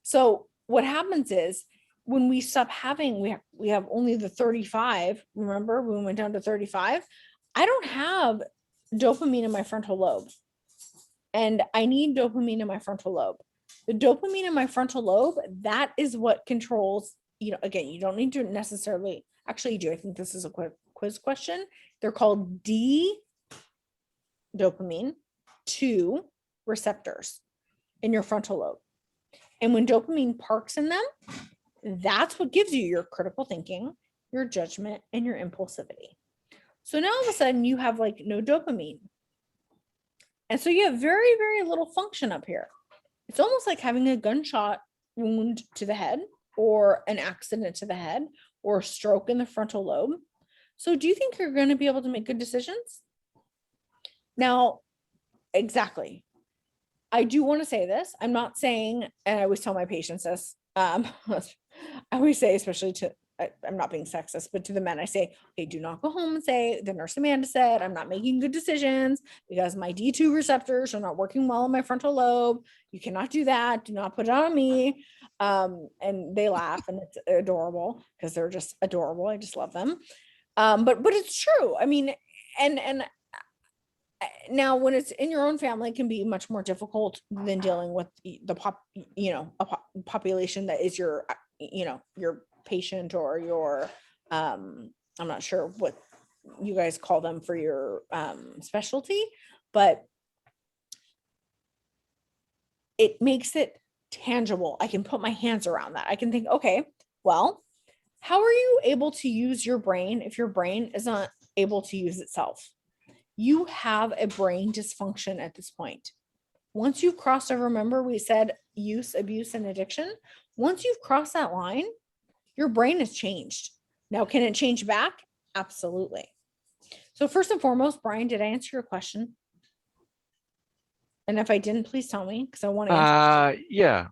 So what happens is when we stop having, we have only the 35. Remember when we went down to 35? I don't have dopamine in my frontal lobe. And I need dopamine in my frontal lobe. The dopamine in my frontal lobe, that is what controls, again, you don't need to necessarily, actually you do. I think this is a quiz question. They're called D dopamine 2 receptors in your frontal lobe. And when dopamine parks in them, that's what gives you your critical thinking, your judgment, and your impulsivity. So now all of a sudden you have like no dopamine. And so you have very, very little function up here. It's almost like having a gunshot wound to the head or an accident to the head or a stroke in the frontal lobe. So do you think you're going to be able to make good decisions? Now, exactly. I do want to say this. I'm not saying, and I always tell my patients this, I always say, especially to, I'm not being sexist, but to the men, I say, okay, do not go home and say, the nurse Amanda said, I'm not making good decisions because my D2 receptors are not working well in my frontal lobe. You cannot do that. Do not put it on me. And they laugh and it's adorable because they're just adorable. I just love them. But it's true. I mean, and now when it's in your own family, it can be much more difficult than dealing with the population that is your, your patient or your, I'm not sure what you guys call them for your specialty, but it makes it tangible. I can put my hands around that. I can think, okay, well, how are you able to use your brain if your brain is not able to use itself? You have a brain dysfunction at this point. Once you've crossed over, remember we said use, abuse, and addiction. Once you've crossed that line, your brain has changed. Now, can it change back? Absolutely. So first and foremost, Brian, did I answer your question? And if I didn't, please tell me because I want to answer. Yeah.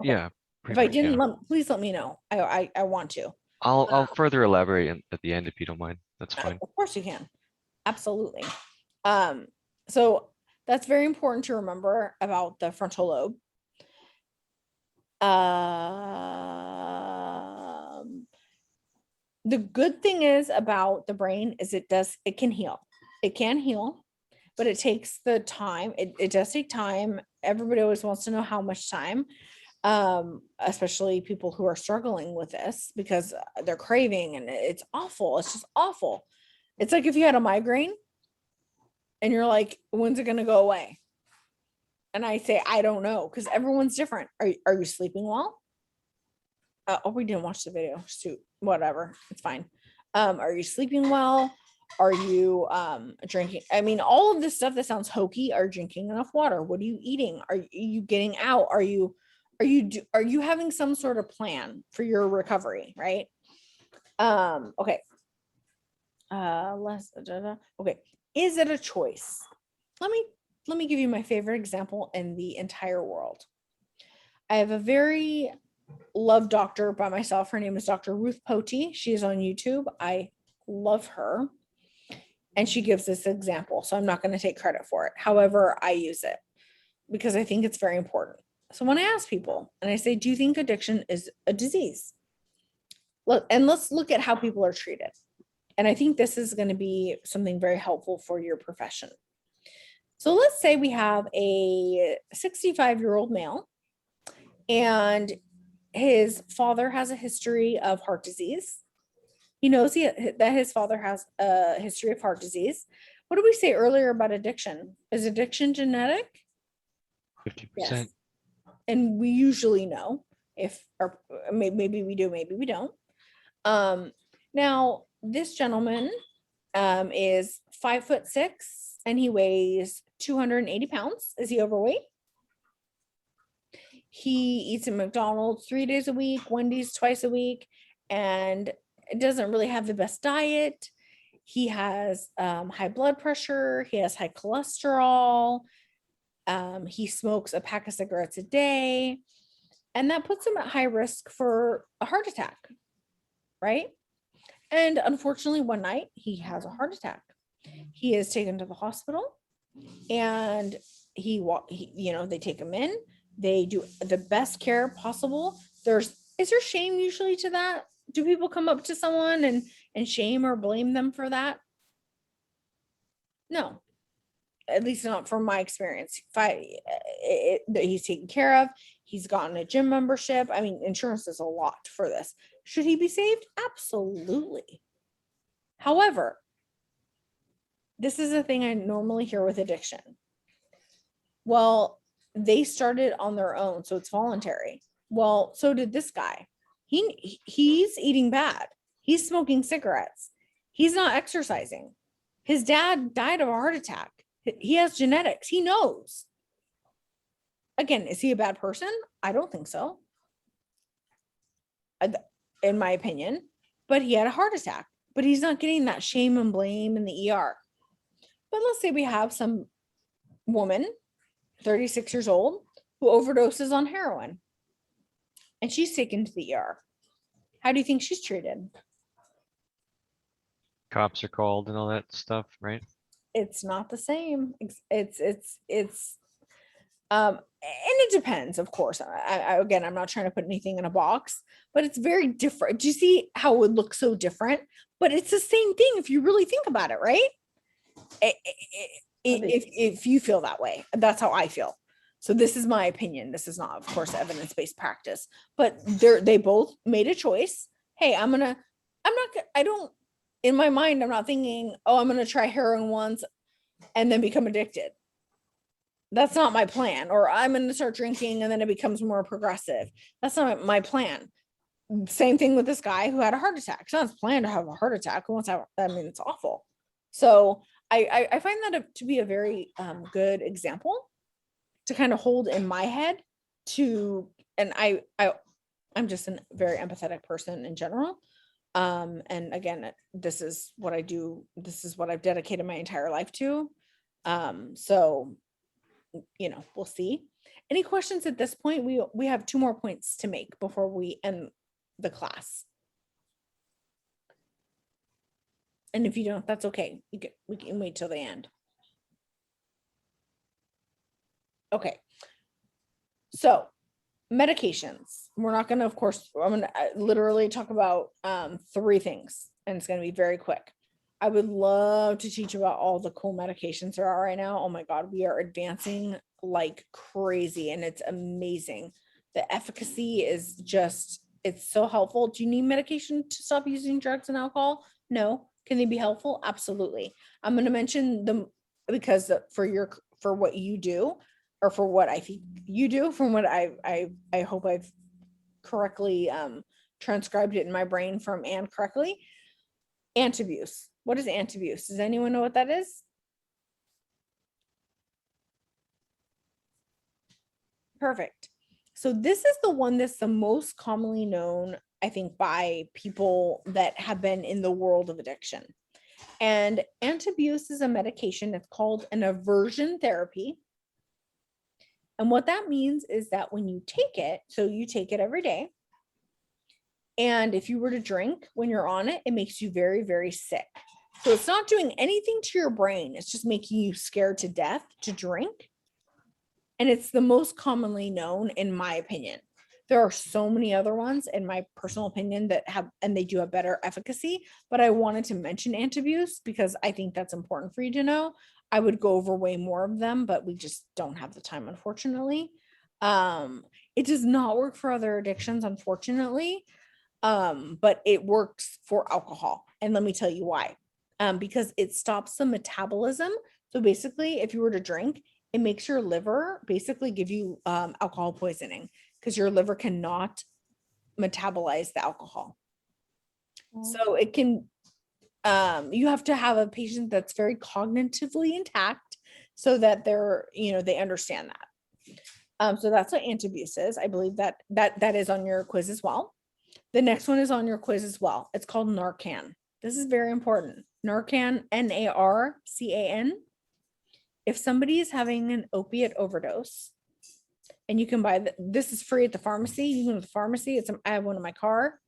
Okay. Yeah. If I pretty much, didn't, yeah. please let me know. I want to. I'll further elaborate at the end if you don't mind. That's fine. Of course you can. Absolutely. So that's very important to remember about the frontal lobe. The good thing is about the brain is it can heal. It can heal, but it takes the time. It does take time. Everybody always wants to know how much time, especially people who are struggling with this because they're craving and it's awful. It's just awful. It's like if you had a migraine and you're like, when's it going to go away? And I say, I don't know, because everyone's different. Are you sleeping well? Oh, we didn't watch the video. Shoot, whatever. It's fine. Are you sleeping well? Are you drinking? I mean, all of this stuff that sounds hokey. Are you drinking enough water? What are you eating? Are you getting out? Are you having some sort of plan for your recovery? Right. Okay. Okay. Is it a choice? Let me give you my favorite example in the entire world. I have a very loved doctor by myself. Her name is Dr. Ruth Poti. She is on YouTube. I love her. And she gives this example. So I'm not going to take credit for it. However, I use it because I think it's very important. So when I ask people and I say, do you think addiction is a disease? Let's look at how people are treated. And I think this is going to be something very helpful for your profession. So let's say we have a 65-year-old male and his father has a history of heart disease. He knows that his father has a history of heart disease, What did we say earlier about addiction? Is addiction genetic? 50%. And we usually know if, or maybe we do, maybe we don't. Now this gentleman is 5'6" and he weighs 280 pounds. Is he overweight? He eats at McDonald's 3 days a week, Wendy's twice a week, and it doesn't really have the best diet. He has high blood pressure. He has high cholesterol. He smokes a pack of cigarettes a day, and that puts him at high risk for a heart attack, right? And unfortunately, one night he has a heart attack. He is taken to the hospital, and they take him in. They do the best care possible. Is there shame usually to that? Do people come up to someone and shame or blame them for that? No, at least not from my experience. He's taken care of. He's gotten a gym membership. I mean, insurance is a lot for this. Should he be saved? Absolutely. However, this is a thing I normally hear with addiction. Well, they started on their own, so it's voluntary. Well, so did this guy. He's eating bad. He's smoking cigarettes. He's not exercising. His dad died of a heart attack. He has genetics. He knows. Again, is he a bad person? I don't think so, in my opinion. But he had a heart attack. But he's not getting that shame and blame in the ER. But let's say we have some woman, 36 years old, who overdoses on heroin. And she's taken to the ER. How do you think she's treated? Cops are called and all that stuff, right? It's not the same. And it depends, of course. Again, I'm not trying to put anything in a box, but it's very different. Do you see how it would look so different? But it's the same thing if you really think about it, right? If you feel that way, that's how I feel. So this is my opinion. This is not, of course, evidence-based practice, but they both made a choice. Hey, in my mind, I'm not thinking, oh, I'm going to try heroin once and then become addicted. That's not my plan. Or I'm going to start drinking and then it becomes more progressive. That's not my plan. Same thing with this guy who had a heart attack. It's not his plan to have a heart attack. It's awful. So I find that to be a very good example to kind of hold in my head and I'm just a very empathetic person in general. And again, this is what I do. This is what I've dedicated my entire life to. So, we'll see. Any questions at this point? We have 2 more points to make before we end the class. And if you don't, that's okay. We can wait till the end. Okay. So medications. We're not going to, of course, I'm going to literally talk about 3 things, and it's going to be very quick. I would love to teach about all the cool medications there are right now. Oh my God, we are advancing like crazy and it's amazing. The efficacy is just, it's so helpful. Do you need medication to stop using drugs and alcohol? No. Can they be helpful? Absolutely. I'm going to mention them because for what you do, or for what I think you do, from what I hope I've correctly transcribed it in my brain from Anne correctly. Antabuse. What is antabuse? Does anyone know what that is? Perfect. So this is the one that's the most commonly known, I think, by people that have been in the world of addiction. And antabuse is a medication. It's called an aversion therapy. And what that means is that when you take it, so you take it every day, and if you were to drink when you're on it, it makes you very, very sick. So it's not doing anything to your brain. It's just making you scared to death to drink. And it's the most commonly known, in my opinion. There are so many other ones, in my personal opinion, that have, and they do have better efficacy, but I wanted to mention antabuse because I think that's important for you to know. I would go over way more of them, but we just don't have the time, unfortunately. It does not work for other addictions, unfortunately, but it works for alcohol. And let me tell you why. because it stops the metabolism. So basically, if you were to drink, it makes your liver basically give you alcohol poisoning because your liver cannot metabolize the alcohol. So it can, you have to have a patient that's very cognitively intact so that they're, they understand that. So that's what antabuse is. I believe that is on your quiz as well. The next one is on your quiz as well. It's called Narcan. This is very important. Narcan, Narcan. If somebody is having an opiate overdose, and you can buy this is free at the pharmacy. You can go to the pharmacy. I have one in my car.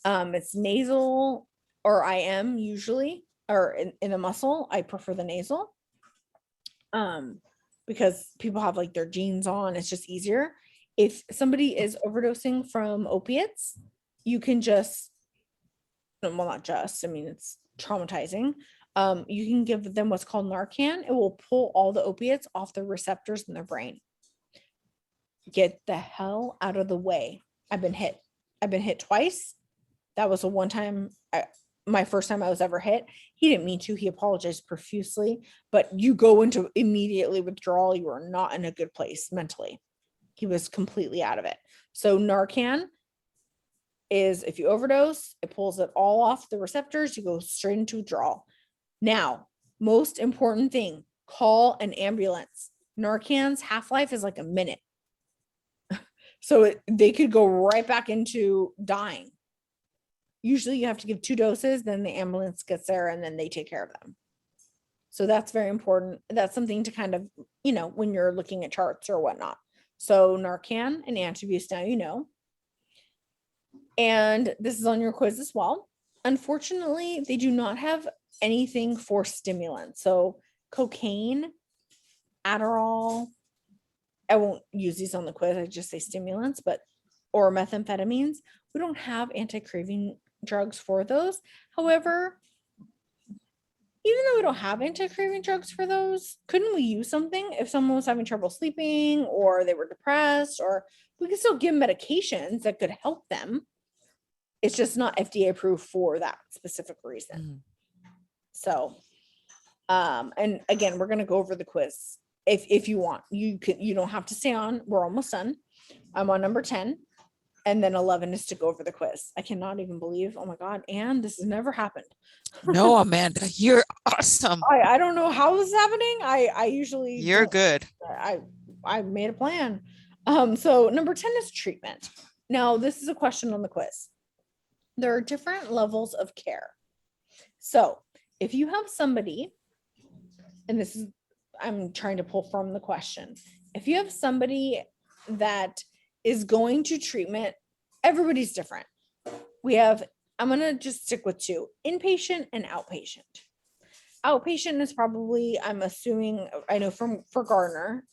It's nasal or IM usually, or in the muscle. I prefer the nasal. Because people have like their jeans on, it's just easier. If somebody is overdosing from opiates, you can just, well, not just, I mean, it's traumatizing. You can give them what's called Narcan. It will pull all the opiates off the receptors in their brain. Get the hell out of the way. I've been hit twice. That was the one time, my first time I was ever hit. He didn't mean to. He apologized profusely, but you go into immediately withdrawal. You are not in a good place mentally. He was completely out of it. So Narcan is, if you overdose, it pulls it all off the receptors. You go straight into withdrawal. Now, most important thing, call an ambulance. Narcan's half-life is like a minute. So they could go right back into dying. Usually you have to give 2 doses, then the ambulance gets there and then they take care of them. So that's very important. That's something to kind of, when you're looking at charts or whatnot. So Narcan and antabuse, now And this is on your quiz as well. Unfortunately, they do not have anything for stimulants. So cocaine, Adderall, I won't use these on the quiz, I just say stimulants, or methamphetamines. We don't have anti-craving drugs for those. However, even though we don't have anti-craving drugs for those, couldn't we use something if someone was having trouble sleeping or they were depressed, or we could still give medications that could help them. It's just not FDA approved for that specific reason. So, and again, we're going to go over the quiz. If you want, you don't have to stay on. We're almost done. I'm on number 10. And then 11 is to go over the quiz. I cannot even believe, oh my God, Anne, this has never happened. No, Amanda, you're awesome. I don't know how this is happening. I usually You're good. I made a plan. So number 10 is treatment. Now, this is a question on the quiz. There are different levels of care. So if you have somebody, and this is, I'm trying to pull from the question. If you have somebody that is going to treatment, everybody's different. I'm going to just stick with 2, inpatient and outpatient. Outpatient is probably, I'm assuming, I know for Gardner,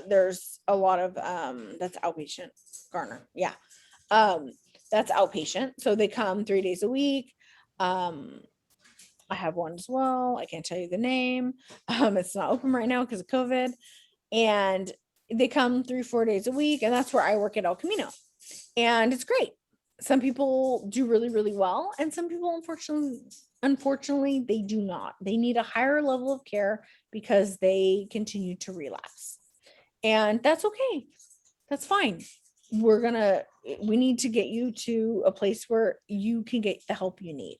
there's a lot of, that's outpatient, Gardner. Yeah. That's outpatient. So they come 3 days a week. I have one as well. I can't tell you the name. It's not open right now because of COVID. And they come 3-4 days a week. And that's where I work at El Camino. And it's great. Some people do really, really well. And some people, unfortunately, they do not. They need a higher level of care because they continue to relapse. And that's okay. That's fine. We need to get you to a place where you can get the help you need.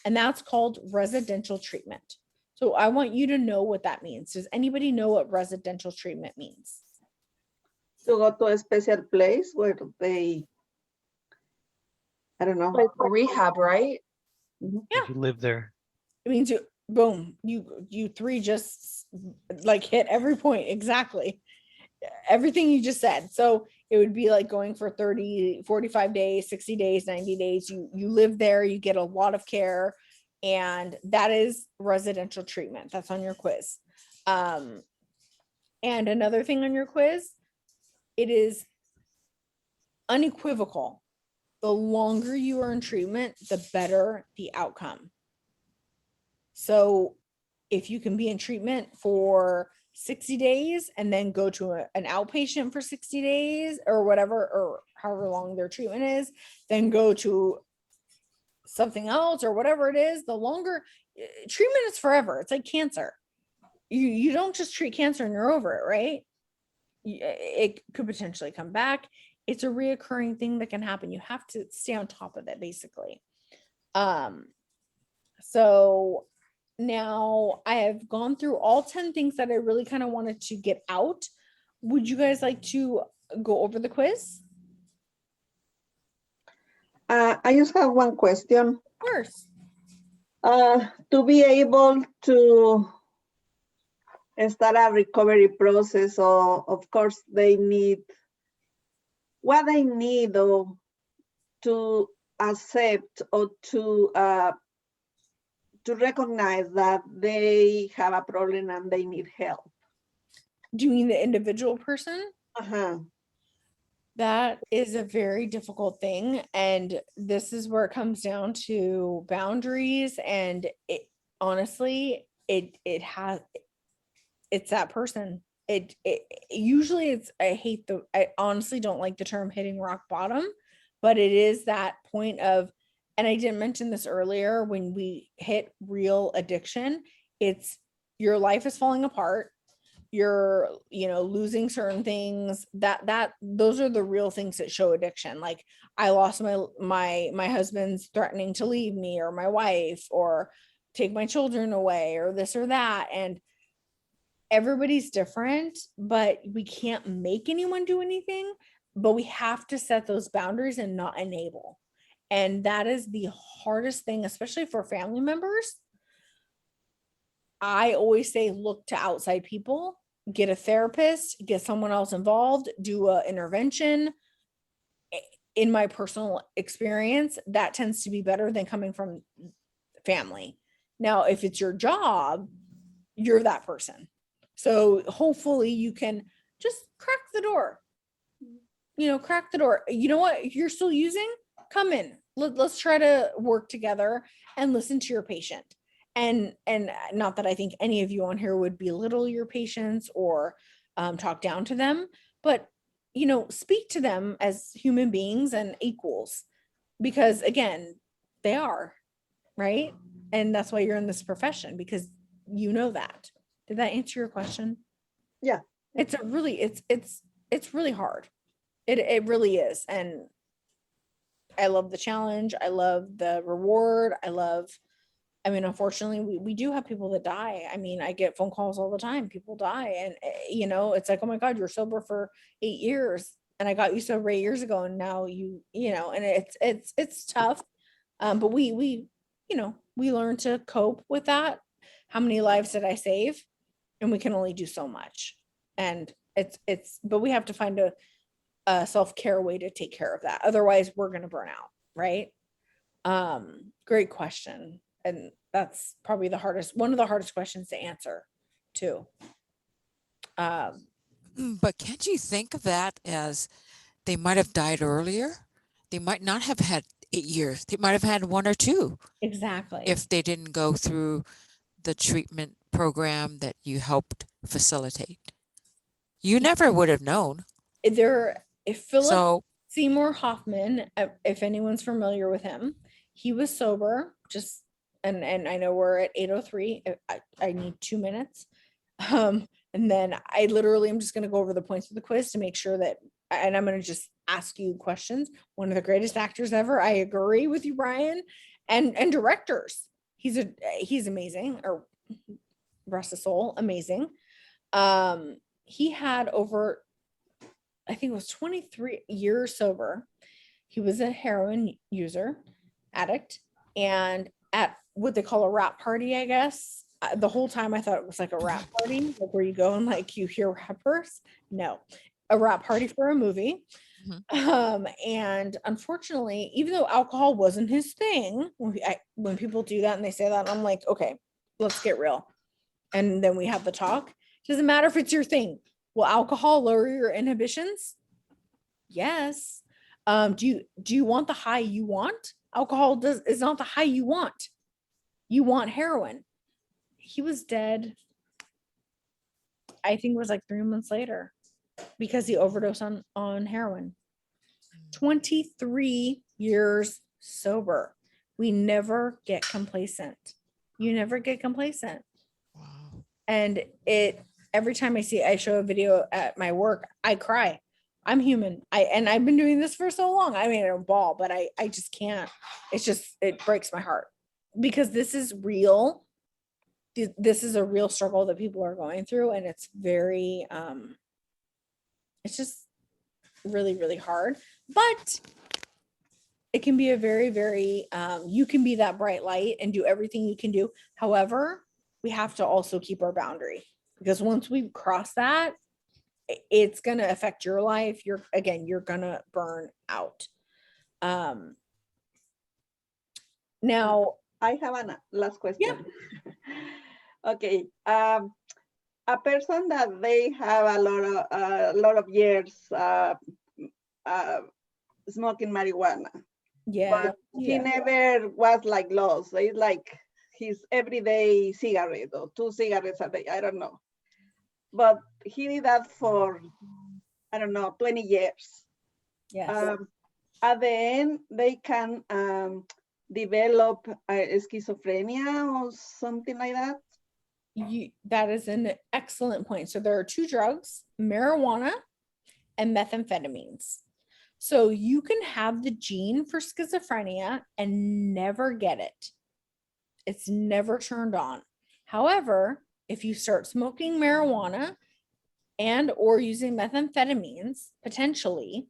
And that's called residential treatment. So I want you to know what that means. Does anybody know what residential treatment means? To go to a special place where they, I don't know. Like rehab, right? Yeah. If you live there. It means you 3 just like hit every point. Exactly. Everything you just said. So it would be like going for 30, 45 days, 60 days, 90 days. You live there, you get a lot of care, and that is residential treatment. That's on your quiz. And another thing on your quiz, it is unequivocal. The longer you are in treatment, the better the outcome. So if you can be in treatment for 60 days and then go to an outpatient for 60 days or whatever, or however long their treatment is, then go to something else or whatever it is, the longer treatment is forever. It's like cancer. You don't just treat cancer and you're over it, right? It could potentially come back. It's a reoccurring thing that can happen. You have to stay on top of it, basically. So now I have gone through all 10 things that I really kind of wanted to get out. Would you guys like to go over the quiz? I just have one question. Of course. To be able to start a recovery process, or of course they need what they need or to accept or to recognize that they have a problem and they need help. Do you mean the individual person? Uh-huh. That is a very difficult thing. And this is where it comes down to boundaries. And it honestly, it's that person. It usually it's, I honestly don't like the term hitting rock bottom, but it is that point of, and I didn't mention this earlier, when we hit real addiction, it's your life is falling apart. You're, losing certain things those are the real things that show addiction. Like I lost my husband's threatening to leave me, or my wife, or take my children away, or this or that. And everybody's different, but we can't make anyone do anything, but we have to set those boundaries and not enable. And that is the hardest thing, especially for family members. I always say, look to outside people, get a therapist, get someone else involved, do an intervention. In my personal experience, that tends to be better than coming from family. Now, if it's your job, you're that person. So hopefully you can just crack the door. Crack the door. You know what? If you're still using, come in. Let's try to work together and listen to your patient. And not that I think any of you on here would belittle your patients or talk down to them, but speak to them as human beings and equals, because again, they are, right? And that's why you're in this profession, because that. Did that answer your question? Yeah. It's really hard. It really is. And I love the challenge. I love the reward. Unfortunately, we do have people that die. I get phone calls all the time. People die. And, it's like, oh my God, you're sober for 8 years. And I got you sober 8 years ago. And now and it's tough. But we learn to cope with that. How many lives did I save? And we can only do so much. And but we have to find a self-care way to take care of that. Otherwise we're going to burn out. Right. Great question. And that's probably one of the hardest questions to answer too. But can't you think of that as they might have died earlier? They might not have had 8 years. They might have had 1 or 2. Exactly. If they didn't go through the treatment program that you helped facilitate. You never would have known. If Philip Seymour Hoffman, if anyone's familiar with him, he was sober, and I know we're at 8:03. I need 2 minutes. And then I literally am just going to go over the points of the quiz to make sure that, and I'm going to just ask you questions. One of the greatest actors ever. I agree with you, Brian, and directors. He's amazing, or rest his soul, amazing. He had over, I think it was 23 years sober. He was a heroin addict, and at what they call a rap party, I guess. The whole time I thought it was like a rap party, like where you go and like you hear rappers. No, a rap party for a movie. Mm-hmm. And unfortunately, even though alcohol wasn't his thing, when people do that and they say that, I'm like, okay, let's get real. And then we have the talk. Doesn't matter if it's your thing. Will alcohol lower your inhibitions? Yes. Do you want the high you want? Alcohol is not the high you want. You want heroin. He was dead. I think it was like 3 months later because he overdosed on heroin. 23 years sober. We never get complacent. You never get complacent. Wow. And every time I show a video at my work, I cry. I'm human. I've been doing this for so long. I mean, I don't bawl, but I just can't. It breaks my heart because this is real. This is a real struggle that people are going through, and it's very it's just really, really hard. But it can be a very, very you can be that bright light and do everything you can do. However, we have to also keep our boundary, because once we cross that, it's going to affect your life. You're going to burn out. Now, I have a last question. Okay. A person that they have a lot of years smoking marijuana, yeah, but he never was like lost. It's like his everyday cigarette or 2 cigarettes a day. I don't know. But he did that for, I don't know, 20 years. yes. At the end, they can develop schizophrenia or something like that. That is an excellent point. So there are 2 drugs, marijuana and methamphetamines. So you can have the gene for schizophrenia and never get it. It's never turned on. However, if you start smoking marijuana and or using methamphetamines, potentially,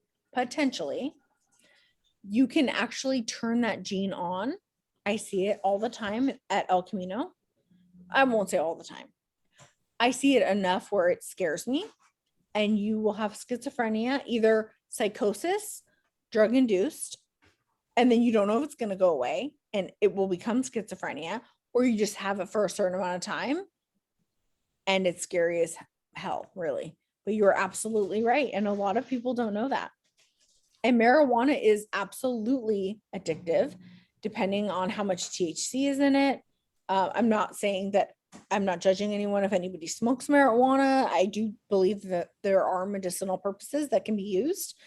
you can actually turn that gene on. I see it all the time at El Camino. I won't say all the time. I see it enough where it scares me, and you will have schizophrenia, either psychosis, drug induced, and then you don't know if it's going to go away and it will become schizophrenia, or you just have it for a certain amount of time and it's scary as hell, really. But you're absolutely right. And a lot of people don't know that. And marijuana is absolutely addictive, depending on how much THC is in it. I'm not saying that, I'm not judging anyone if anybody smokes marijuana. I do believe that there are medicinal purposes that can be used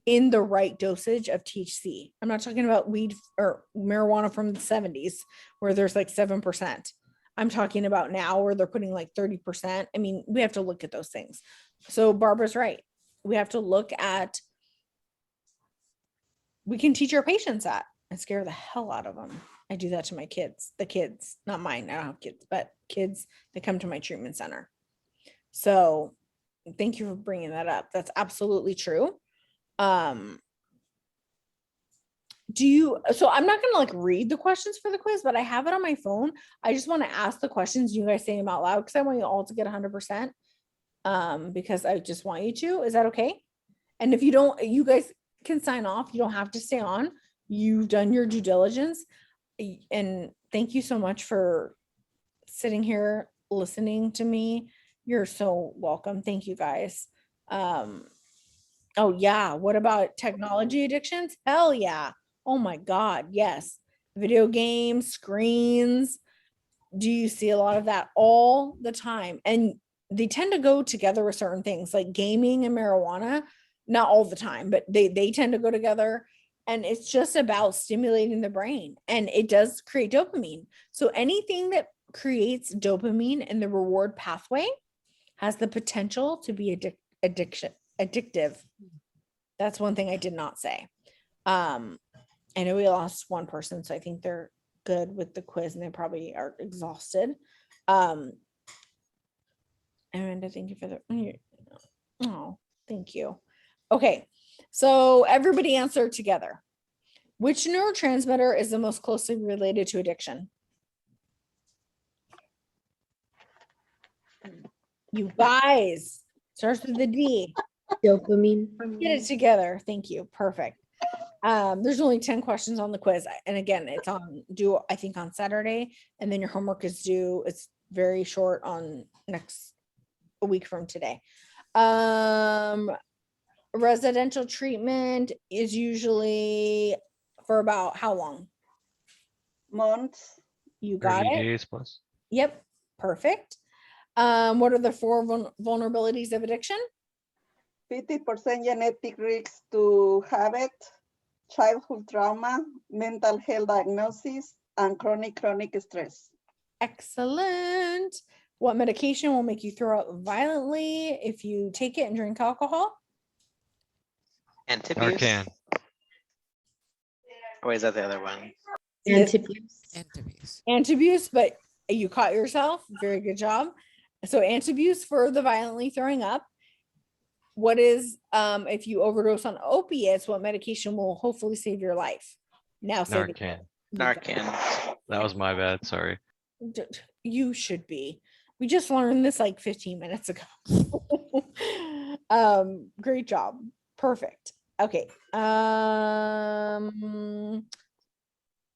in the right dosage of THC. I'm not talking about weed or marijuana from the 70s where there's like 7%. I'm talking about now where they're putting like 30%. I mean, we have to look at those things. So Barbara's right. We have to look at, we can teach our patients that and scare the hell out of them. I do that to my kids, the kids, not mine. I don't have kids, but kids that come to my treatment center. So thank you for bringing that up. That's absolutely true. So I'm not going to like read the questions for the quiz, but I have it on my phone. I just want to ask the questions. You guys say them out loud because I want you all to get 100%. Because I just want you to. Is that okay? And if you don't, you guys can sign off. You don't have to stay on. You've done your due diligence. And thank you so much for sitting here listening to me. You're so welcome. Thank you guys. Oh yeah. What about technology addictions? Hell yeah. Oh my God. Yes. Video games, screens. Do you see a lot of that all the time? And they tend to go together with certain things like gaming and marijuana, not all the time, but they tend to go together. And it's just about stimulating the brain, and it does create dopamine. So anything that creates dopamine in the reward pathway has the potential to be addictive. That's one thing I did not say. I know we lost one person, so I think they're good with the quiz and they probably are exhausted. Amanda, thank you for the, oh, thank you. Okay, so everybody answer together. Which neurotransmitter is the most closely related to addiction? You guys, starts with the D. Dopamine. Get it together. Thank you. Perfect. There's only 10 questions on the quiz. And again, it's due, I think, on Saturday. And then your homework is due. It's very short on a week from today. Residential treatment is usually for about how long? Months. You got 30 it? days plus. Yep. Perfect. What are the 4 vulnerabilities of addiction? 50% genetic risk to have it, childhood trauma, mental health diagnosis, and chronic stress. Excellent. What medication will make you throw up violently if you take it and drink alcohol? Antabuse? Narcan. Or is that the other one? Interviews. Antabuse, but you caught yourself. Very good job. So antabuse for the violently throwing up. What is, if you overdose on opiates, what medication will hopefully save your life? Now save it. Narcan. Narcan. That was my bad, sorry. You should be. We just learned this like 15 minutes ago. Great job. Perfect. Okay.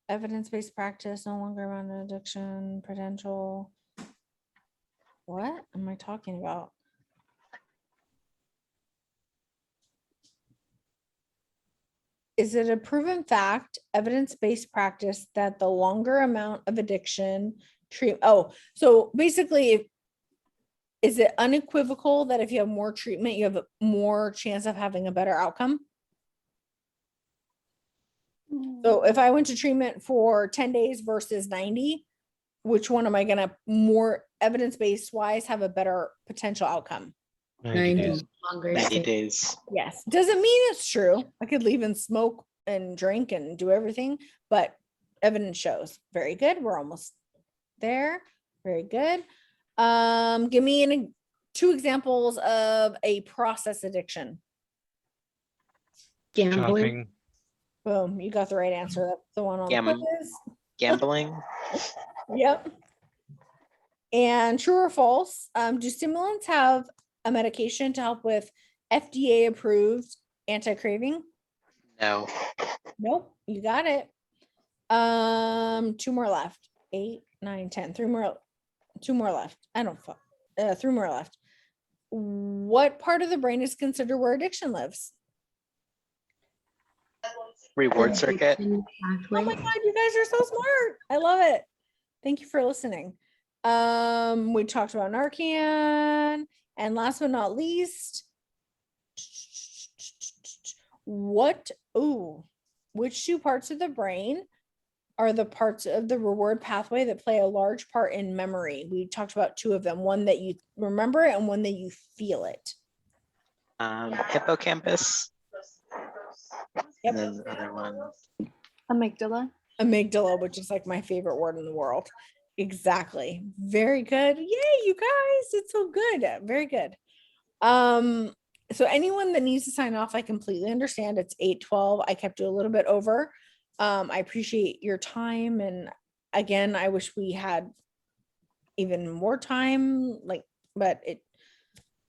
Evidence-based practice, no longer around addiction, potential. What am I talking about? Is it a proven fact, evidence-based practice that the longer amount of addiction treat? Oh, so basically, is it unequivocal that if you have more treatment, you have a more chance of having a better outcome? So if I went to treatment for 10 days versus 90, which one am I gonna more evidence-based wise have a better potential outcome? 90 days. 90 days. Yes, doesn't mean it's true. I could leave and smoke and drink and do everything, but evidence shows. Very good. We're almost there. Very good. Give me two examples of a process addiction. Shopping. Boom, you got the right answer. That's the one on the quiz. Gambling. Yep. And true or false, do stimulants have a medication to help with FDA approved anti-craving? No. Nope, you got it. Two more left. 8, 9, 10. Two more left. I don't fuck. 3 more left. What part of the brain is considered where addiction lives? Reward circuit. Oh my God, you guys are so smart. I love it. Thank you for listening. We talked about Narcan. And last but not least, which two parts of the brain are the parts of the reward pathway that play a large part in memory? We talked about 2 of them, one that you remember it and one that you feel it. Hippocampus. Yep. And then the other one. Amygdala. Amygdala, which is like my favorite word in the world. Exactly. Very good. Yay, you guys. It's so good. Very good. So anyone that needs to sign off, I completely understand. It's 8:12. I kept you a little bit over. I appreciate your time. And again, I wish we had even more time, but it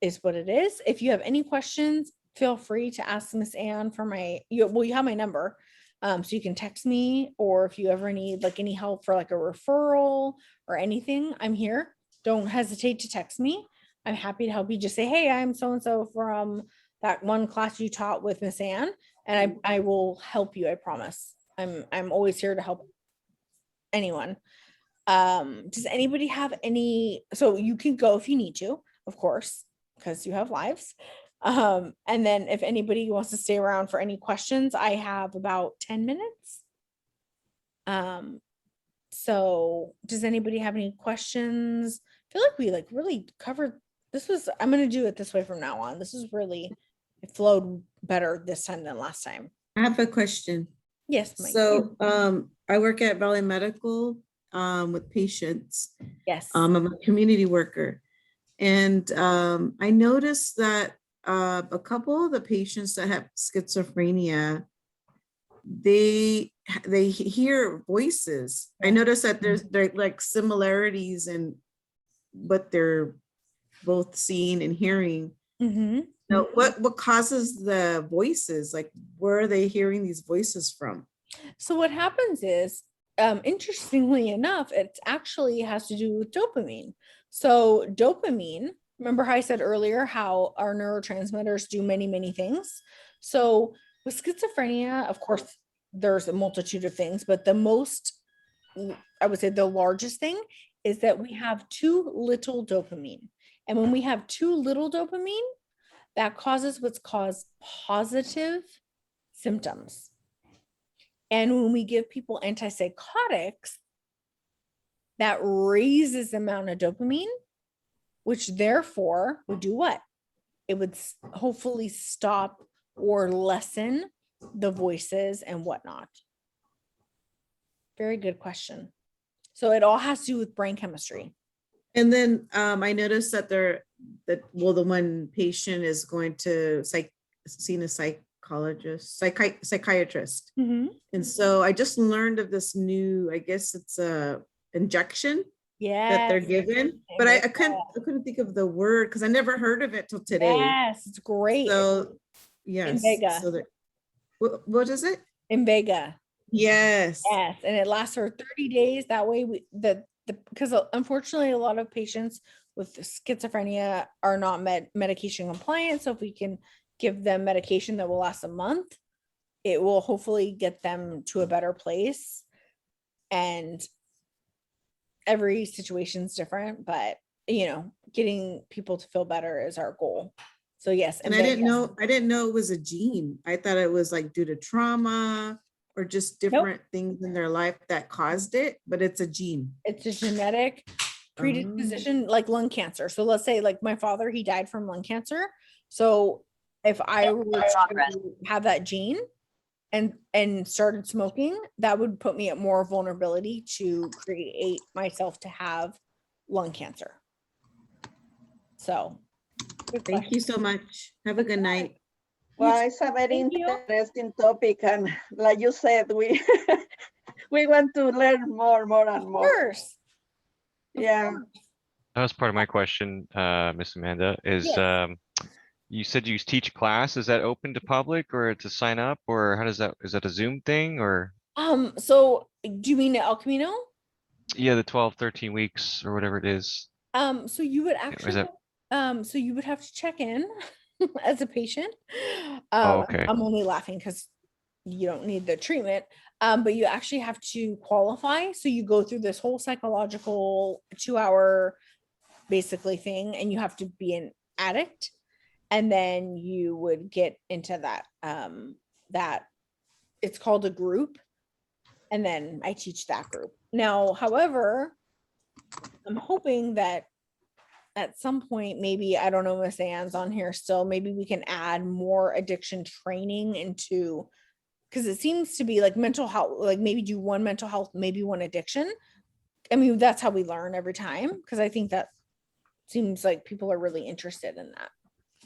is what it is. If you have any questions, feel free to ask Miss Ann for you have my number. So you can text me, or if you ever need any help for a referral or anything, I'm here. Don't hesitate to text me. I'm happy to help you. Just say, hey, I'm so-and-so from that one class you taught with Miss Ann, and I will help you. I promise. I'm always here to help anyone. Does anybody have any, so you can go if you need to, of course, because you have lives. And then if anybody wants to stay around for any questions, I have about 10 minutes. So does anybody have any questions? I feel like we really covered, I'm going to do it this way from now on. This is really, it flowed better this time than last time. I have a question. Yes, Mike. So I work at Valley Medical with patients. Yes. I'm a community worker. And I noticed that a couple of the patients that have schizophrenia, they hear voices. I noticed that there's similarities in what they're both seeing and hearing. Mm-hmm. Now, what causes the voices? Where are they hearing these voices from? So what happens is, interestingly enough, it actually has to do with dopamine. So dopamine, remember how I said earlier how our neurotransmitters do many, many things? So with schizophrenia, of course, there's a multitude of things, but I would say the largest thing is that we have too little dopamine. And when we have too little dopamine, that causes what's called positive symptoms. And when we give people antipsychotics, that raises the amount of dopamine, which therefore would do what? It would hopefully stop or lessen the voices and whatnot. Very good question. So it all has to do with brain chemistry. And then I noticed that the one patient is going to seen a psychiatrist. And so I just learned of this new, I guess it's a injection that they're given, but I couldn't think of the word because I never heard of it till today. Yes, it's great. So yes. Invega. So what is it? Invega. Yes. Yes, and it lasts for 30 days. That way, because unfortunately, a lot of patients with schizophrenia are not medication compliant. So if we can give them medication that will last a month, it will hopefully get them to a better place. And every situation's different, but getting people to feel better is our goal. So yes. And I didn't know it was a gene. I thought it was like due to trauma or just different things in their life that caused it, but it's a gene. It's a genetic predisposition, like lung cancer. So let's say like my father, he died from lung cancer. So if I were to have that gene and started smoking, that would put me at more vulnerability to create myself to have lung cancer. So thank you so much. Have a good night. Well, it's a very interesting topic, and like you said, we we want to learn more and more. Of course. Yeah. That was part of my question, Miss Amanda, is Yes. You said you teach a class. Is that open to public or to sign up, or how does that, is that a Zoom thing or? So do you mean El Camino? Yeah, the 12, 13 weeks or whatever it is. So you would Is actually, that, so you would have to check in as a patient. Oh, okay. I'm only laughing because you don't need the treatment, but you actually have to qualify. So you go through this whole psychological 2-hour basically thing, and you have to be an addict, and then you would get into that it's called a group, and then I teach that group. Now, however, I'm hoping that at some point, maybe, I don't know, Miss Ann's on here still, maybe we can add more addiction training into, because it seems to be like mental health, like maybe do one mental health, maybe one addiction. I mean, that's how we learn every time, because I think that seems like people are really interested in that.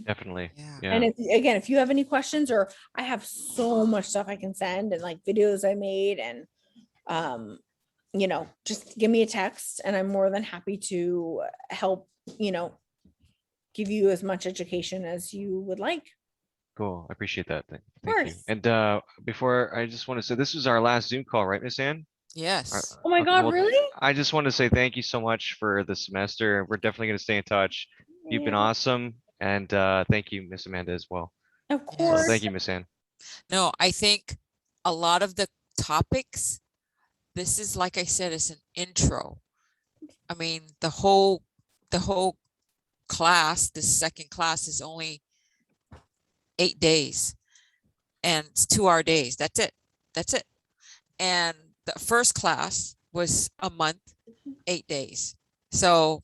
Definitely. Yeah. And again, if you have any questions, or I have so much stuff I can send, and like videos I made, and just give me a text, and I'm more than happy to help, give you as much education as you would like. Cool. I appreciate that. Thank you. course. And before, I just want to say this was our last Zoom call, right, Miss Ann? Yes. Oh my God, well, really? I just want to say thank you so much for the semester. We're definitely going to stay in touch. You've been Yeah, awesome. And thank you, Miss Amanda, as well. of So course. thank you, Miss Ann. No, I think a lot of the topics, this is, like I said, it's an intro. I mean, the whole class, the second class is only 8 days, and it's 2-hour days. That's it. And the first class was a month, 8 days. So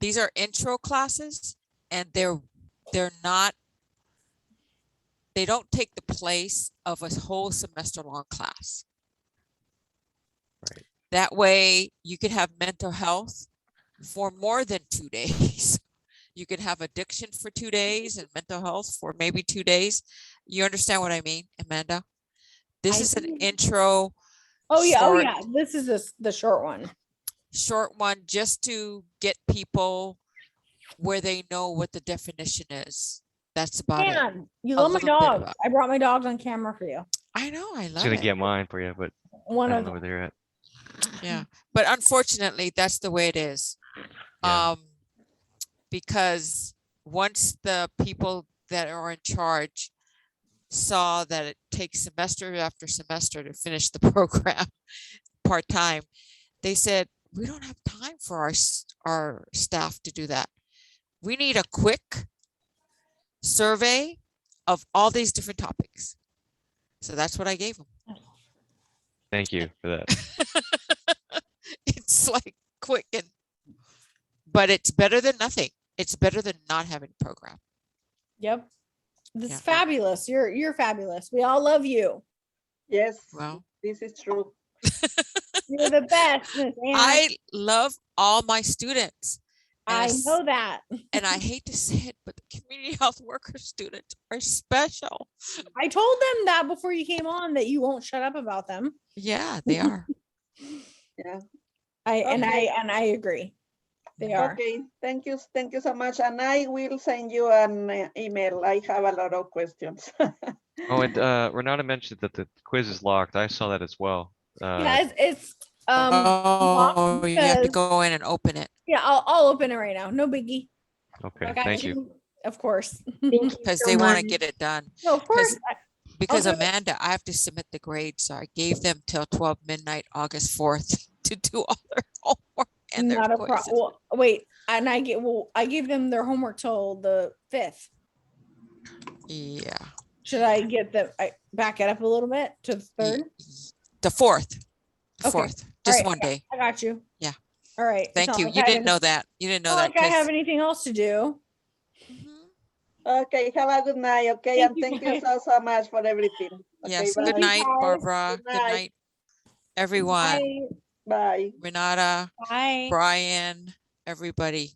these are intro classes, and they don't take the place of a whole semester long class. Right. That way you could have mental health for more than 2 days. You could have addiction for 2 days and mental health for maybe 2 days. You understand what I mean, Amanda? This I is an do. intro. Oh yeah, short- this is the short one. Short one, just to get people where they know what the definition is. That's about it. Man, you A love my little bit dogs. about- I brought my dogs on camera for you. I know, I I was love gonna it. get mine for you, but One I of don't know them. where they're at. Yeah, but unfortunately, that's the way it is. Yeah. Because once the people that are in charge saw that it takes semester after semester to finish the program part-time, they said, we don't have time for our staff to do that. We need a quick survey of all these different topics. So that's what I gave them. Thank you for that. It's like quick, but it's better than nothing. It's better than not having a program. Yep. This Yeah. is fabulous. You're fabulous. We all love you. Yes, Well, this is true. You're the best, Miss Anna. I love all my students. and I es- know that. And I hate to say it, but the community health worker students are special. I told them that before you came on that you won't shut up about them. Yeah, they are. Yeah. I Okay. agree. They are. Okay, thank you so much. And I will send you an email. I have a lot of questions. Oh, and Renata mentioned that the quiz is locked. I saw that as well. Yeah, it's locked Oh, you have to because- go in and open it yeah, I'll open it right now. No biggie. Okay, I got thank you. Of course. Thank you because so they want to much. get it done. No, of course. Because do it. Amanda, I have to submit the grades, so I gave them till 12 midnight, August 4th to do all their homework and their Not a quizzes. problem. Wait, and I gave them their homework till the 5th. Yeah, Should I get them? I back it up a little bit to the 3rd. the 4th, Okay. 4th, just right, one day. I got you. Yeah. All right. It's Thank not you. like You I didn't have- know that. You didn't know not that. like I have 'cause- anything else to do. Mhm. Okay, have a good night, okay? Thank And you, thank you guys. so much for everything. Yes, Okay, good bye. night, guys. Barbara. Good Good night. night, everyone. Bye. Bye. Renata, Bye. Brian, everybody.